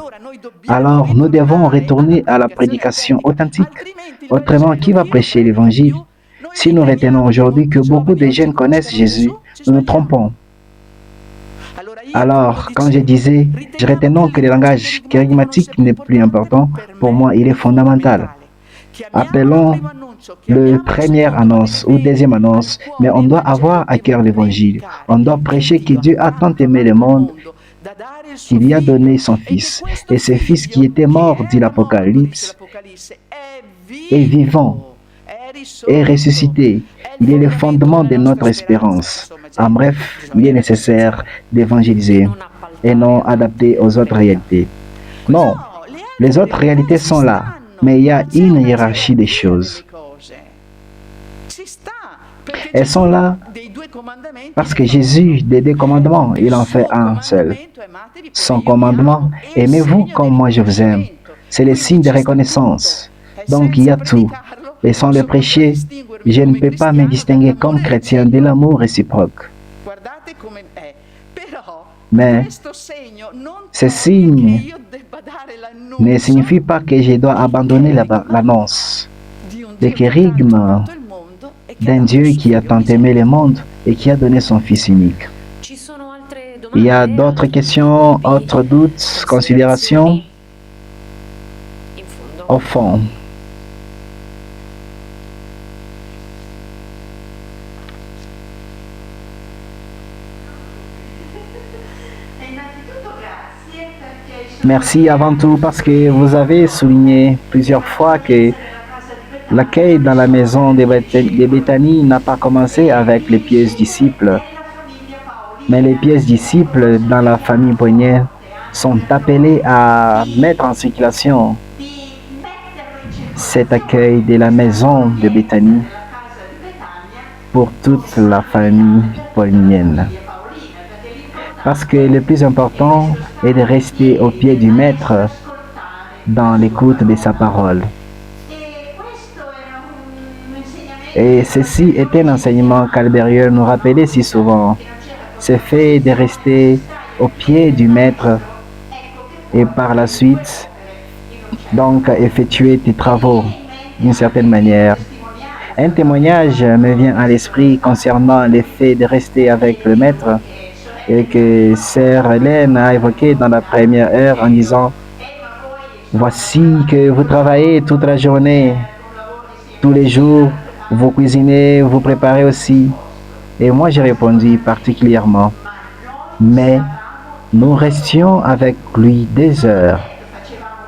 Alors, nous devons retourner à la prédication authentique. Autrement, qui va prêcher l'Évangile? Si nous retenons aujourd'hui que beaucoup de jeunes connaissent Jésus, nous nous trompons. Alors, quand je retenons que le langage charismatique n'est plus important, pour moi, il est fondamental. Appelons le première annonce ou deuxième annonce, mais on doit avoir à cœur l'Évangile. On doit prêcher que Dieu a tant aimé le monde qu'il y a donné son Fils. Et ce Fils qui était mort, dit l'Apocalypse, est vivant, est ressuscité. Il est le fondement de notre espérance. En bref, il est nécessaire d'évangéliser et non adapter aux autres réalités. Non, les autres réalités sont là, mais il y a une hiérarchie des choses. Elles sont là parce que Jésus, des deux commandements, il en fait un seul. Son commandement, aimez-vous comme moi je vous aime. C'est le signe de reconnaissance. Donc il y a tout. Et sans le prêcher, je ne peux pas me distinguer comme chrétien de l'amour réciproque. Mais ce signe ne signifie pas que je dois abandonner l'annonce des kérigmes d'un Dieu qui a tant aimé le monde et qui a donné son Fils unique. Il y a d'autres questions, autres doutes, considérations au fond. Merci avant tout parce que vous avez souligné plusieurs fois que l'accueil dans la maison de Béthanie n'a pas commencé avec les pieux disciples, mais les pieux disciples dans la famille paulinienne sont appelés à mettre en circulation cet accueil de la maison de Béthanie pour toute la famille paulinienne. Parce que le plus important est de rester au pied du Maître dans l'écoute de sa parole. Et ceci est un enseignement qu'Albérieux nous rappelait si souvent. Ce fait de rester au pied du Maître et par la suite, donc effectuer tes travaux d'une certaine manière. Un témoignage me vient à l'esprit concernant l'effet de rester avec le Maître et que Sœur Hélène a évoqué dans la première heure en disant « Voici que vous travaillez toute la journée, tous les jours, vous cuisinez, vous préparez aussi. » Et moi j'ai répondu particulièrement « Mais nous restions avec lui 2 heures.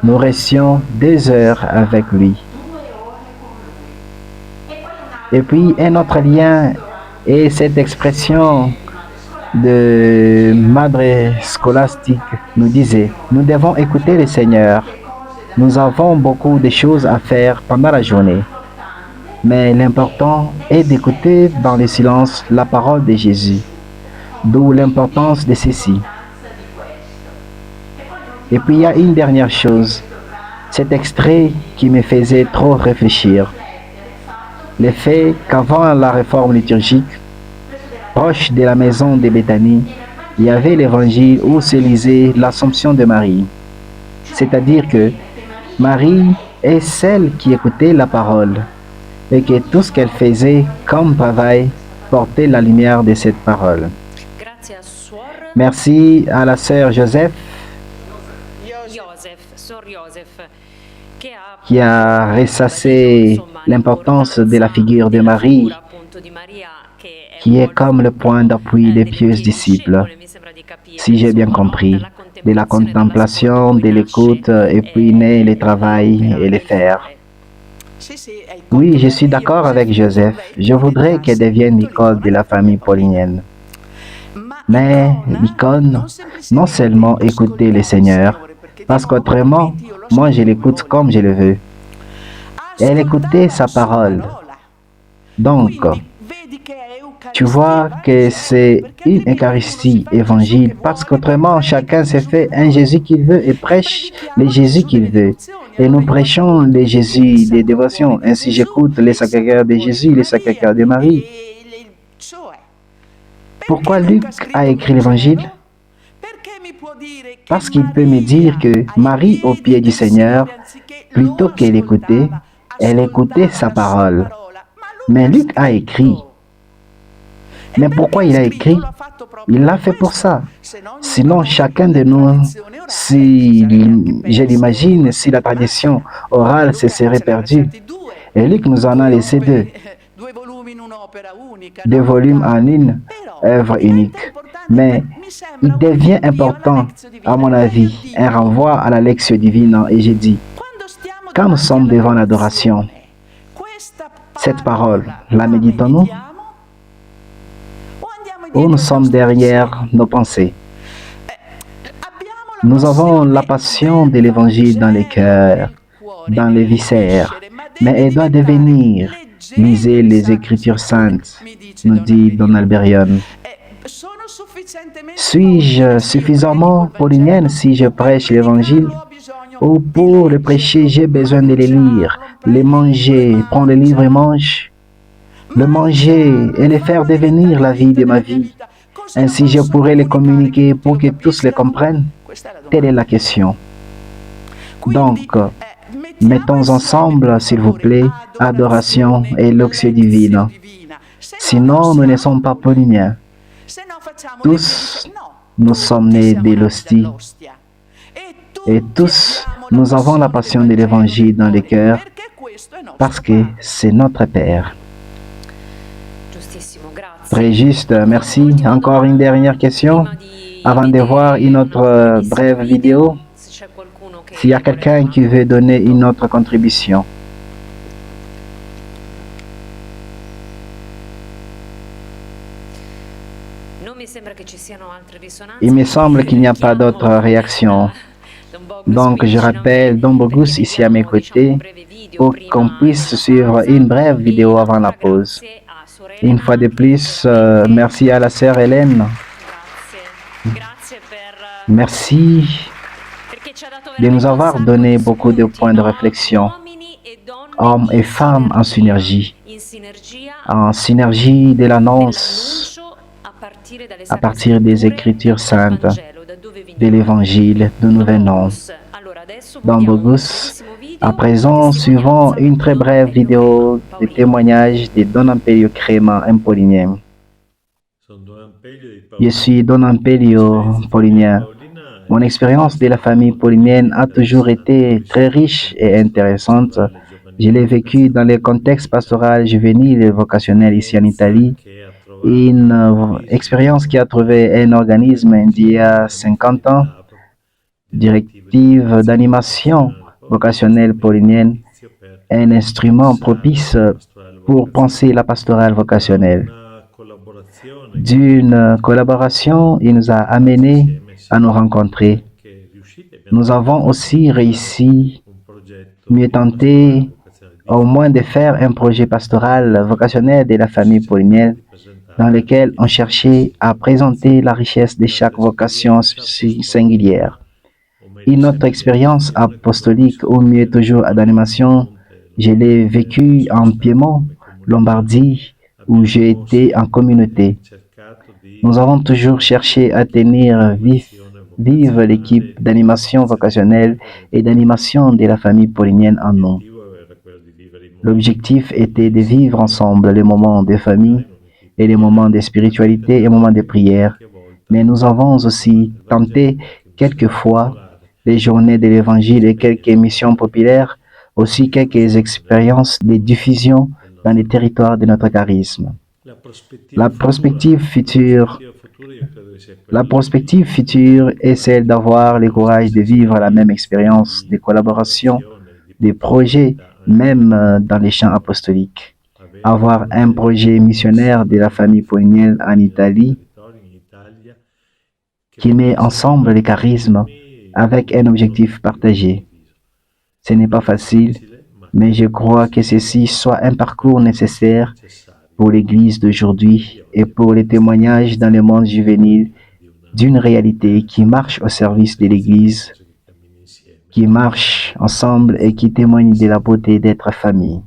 Nous restions 2 heures avec lui. » Et puis un autre lien est cette expression de Madre Scolastique nous disait « Nous devons écouter le Seigneur. Nous avons beaucoup de choses à faire pendant la journée. Mais l'important est d'écouter dans le silence la parole de Jésus. D'où l'importance de ceci. » Et puis il y a une dernière chose, cet extrait qui me faisait trop réfléchir. Le fait qu'avant la réforme liturgique, proche de la maison de Béthanie, il y avait l'évangile où se lisait l'Assomption de Marie. C'est-à-dire que Marie est celle qui écoutait la parole et que tout ce qu'elle faisait comme travail portait la lumière de cette parole. Merci à la sœur Joseph qui a ressassé l'importance de la figure de Marie, qui est comme le point d'appui des pieux disciples, si j'ai bien compris, de la contemplation, de l'écoute, et puis naît le travail et le faire. Oui, je suis d'accord avec Joseph. Je voudrais qu'elle devienne l'icône de la famille paulinienne. Mais l'icône, non seulement écouter le Seigneur, parce qu'autrement, moi je l'écoute comme je le veux. Elle écoutait sa parole. Donc, tu vois que c'est une Eucharistie évangile, parce qu'autrement, chacun se fait un Jésus qu'il veut et prêche le Jésus qu'il veut. Et nous prêchons le Jésus des dévotions. Ainsi, j'écoute les Sacré-Cœur de Jésus, les Sacré-Cœur de Marie. Pourquoi Luc a écrit l'Évangile? Parce qu'il peut me dire que Marie, au pied du Seigneur, plutôt qu'elle écoutait, elle écoutait sa parole. Mais Luc a écrit. Mais pourquoi il a écrit? Il l'a fait pour ça. Sinon, chacun de nous, si je l'imagine, si la tradition orale se serait perdue, et Luc nous en a laissé deux volumes en une œuvre unique. Mais il devient important, à mon avis, un renvoi à la lectio divina. Et j'ai dit, quand nous sommes devant l'adoration, cette parole, la méditons-nous? Ou nous sommes derrière nos pensées? Nous avons la passion de l'Évangile dans les cœurs, dans les viscères, mais elle doit devenir. Lisez les Écritures saintes, nous dit Don Alberion. Suis-je suffisamment paulinienne si je prêche l'Évangile? Ou pour le prêcher, j'ai besoin de les lire, les manger, prendre le livre et mange? Le manger et le faire devenir la vie de ma vie. Ainsi, je pourrais les communiquer pour que tous les comprennent. Telle est la question. Donc, mettons ensemble, s'il vous plaît, adoration et l'Oxio divine. Sinon, nous ne sommes pas pauliniens. Tous, nous sommes nés de l'hostie. Et tous, nous avons la passion de l'Évangile dans le cœur parce que c'est notre Père. Très juste, merci. Encore une dernière question avant de voir une autre brève vidéo. S'il y a quelqu'un qui veut donner une autre contribution. Il me semble qu'il n'y a pas d'autres réactions. Donc, je rappelle Don Bogus ici à mes côtés pour qu'on puisse suivre une brève vidéo avant la pause. Une fois de plus, merci à la sœur Hélène. Merci de nous avoir donné beaucoup de points de réflexion. Hommes et femmes en synergie de l'annonce à partir des Écritures saintes, de l'Évangile d'où nous venons. Don Bogus, à présent, suivons une très brève vidéo de témoignage de Don Ampelio Crema, un paulinien. Je suis Don Ampelio, paulinien. Mon expérience de la famille paulinienne a toujours été très riche et intéressante. Je l'ai vécue dans le contexte pastoral juvénile et vocationnel ici en Italie. Une expérience qui a trouvé un organisme il y a 50 ans, directive d'animation vocationnelle paulinienne, un instrument propice pour penser la pastorale vocationnelle. D'une collaboration, il nous a amenés à nous rencontrer. Nous avons aussi réussi, mieux tenté, au moins de faire un projet pastoral vocationnel de la famille paulinienne dans lequel on cherchait à présenter la richesse de chaque vocation singulière. Une autre expérience apostolique, ou mieux toujours d'animation, je l'ai vécue en Piémont, Lombardie, où j'ai été en communauté. Nous avons toujours cherché à tenir vive l'équipe d'animation vocationnelle et d'animation de la famille paulinienne en nous. L'objectif était de vivre ensemble les moments de famille et les moments de spiritualité et les moments de prière. Mais nous avons aussi tenté quelquefois les journées de l'Évangile et quelques émissions populaires Aussi quelques expériences de diffusion dans les territoires de notre charisme. La prospective future, la prospective future est celle d'avoir le courage de vivre la même expérience de collaboration, de projets, même dans les champs apostoliques. Avoir un projet missionnaire de la famille paulinienne en Italie qui met ensemble les charismes avec un objectif partagé. Ce n'est pas facile, mais je crois que ceci soit un parcours nécessaire pour l'Église d'aujourd'hui et pour les témoignages dans le monde juvénile d'une réalité qui marche au service de l'Église, qui marche ensemble et qui témoigne de la beauté d'être famille.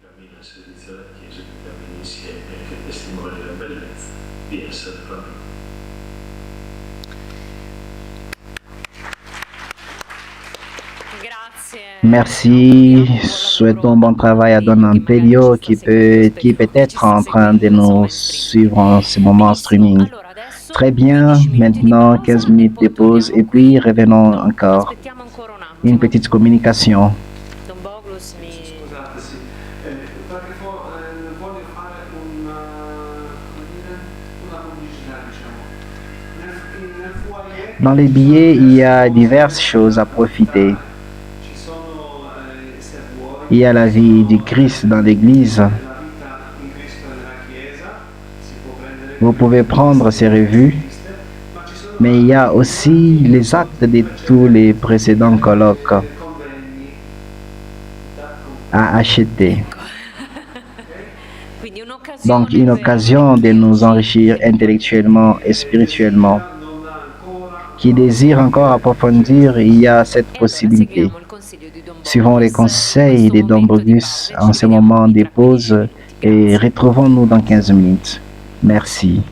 Cammina al servizio della Chiesa, che cammina insieme e che testimonia la bellezza di essere famiglia. Merci. Souhaitons bon travail à Don Ampelio qui peut être en train de nous suivre en ce moment en streaming. Très bien. Maintenant, 15 minutes de pause et puis revenons encore. Une petite communication. Scusate, sì. Perché voglio fare una pubblicità, diciamo. Nel foyer Dans les billets, il y a diverses choses à profiter. ci sono i servuori, Il y a la vie du Christ dans l'Église. la vita in Cristo nella Chiesa, si può prendere Vous pouvez prendre ces revues, ma ci sono mais il y a aussi les actes de tous les précédents colloques convegni à acheter. Quindi Donc, une occasion de nous enrichir intellectuellement et spirituellement. non ha ancora Qui désire encore approfondir, il y a cette possibilité. Suivons les conseils de Don Bogus en ce moment de pause et retrouvons-nous dans 15 minutes. Merci.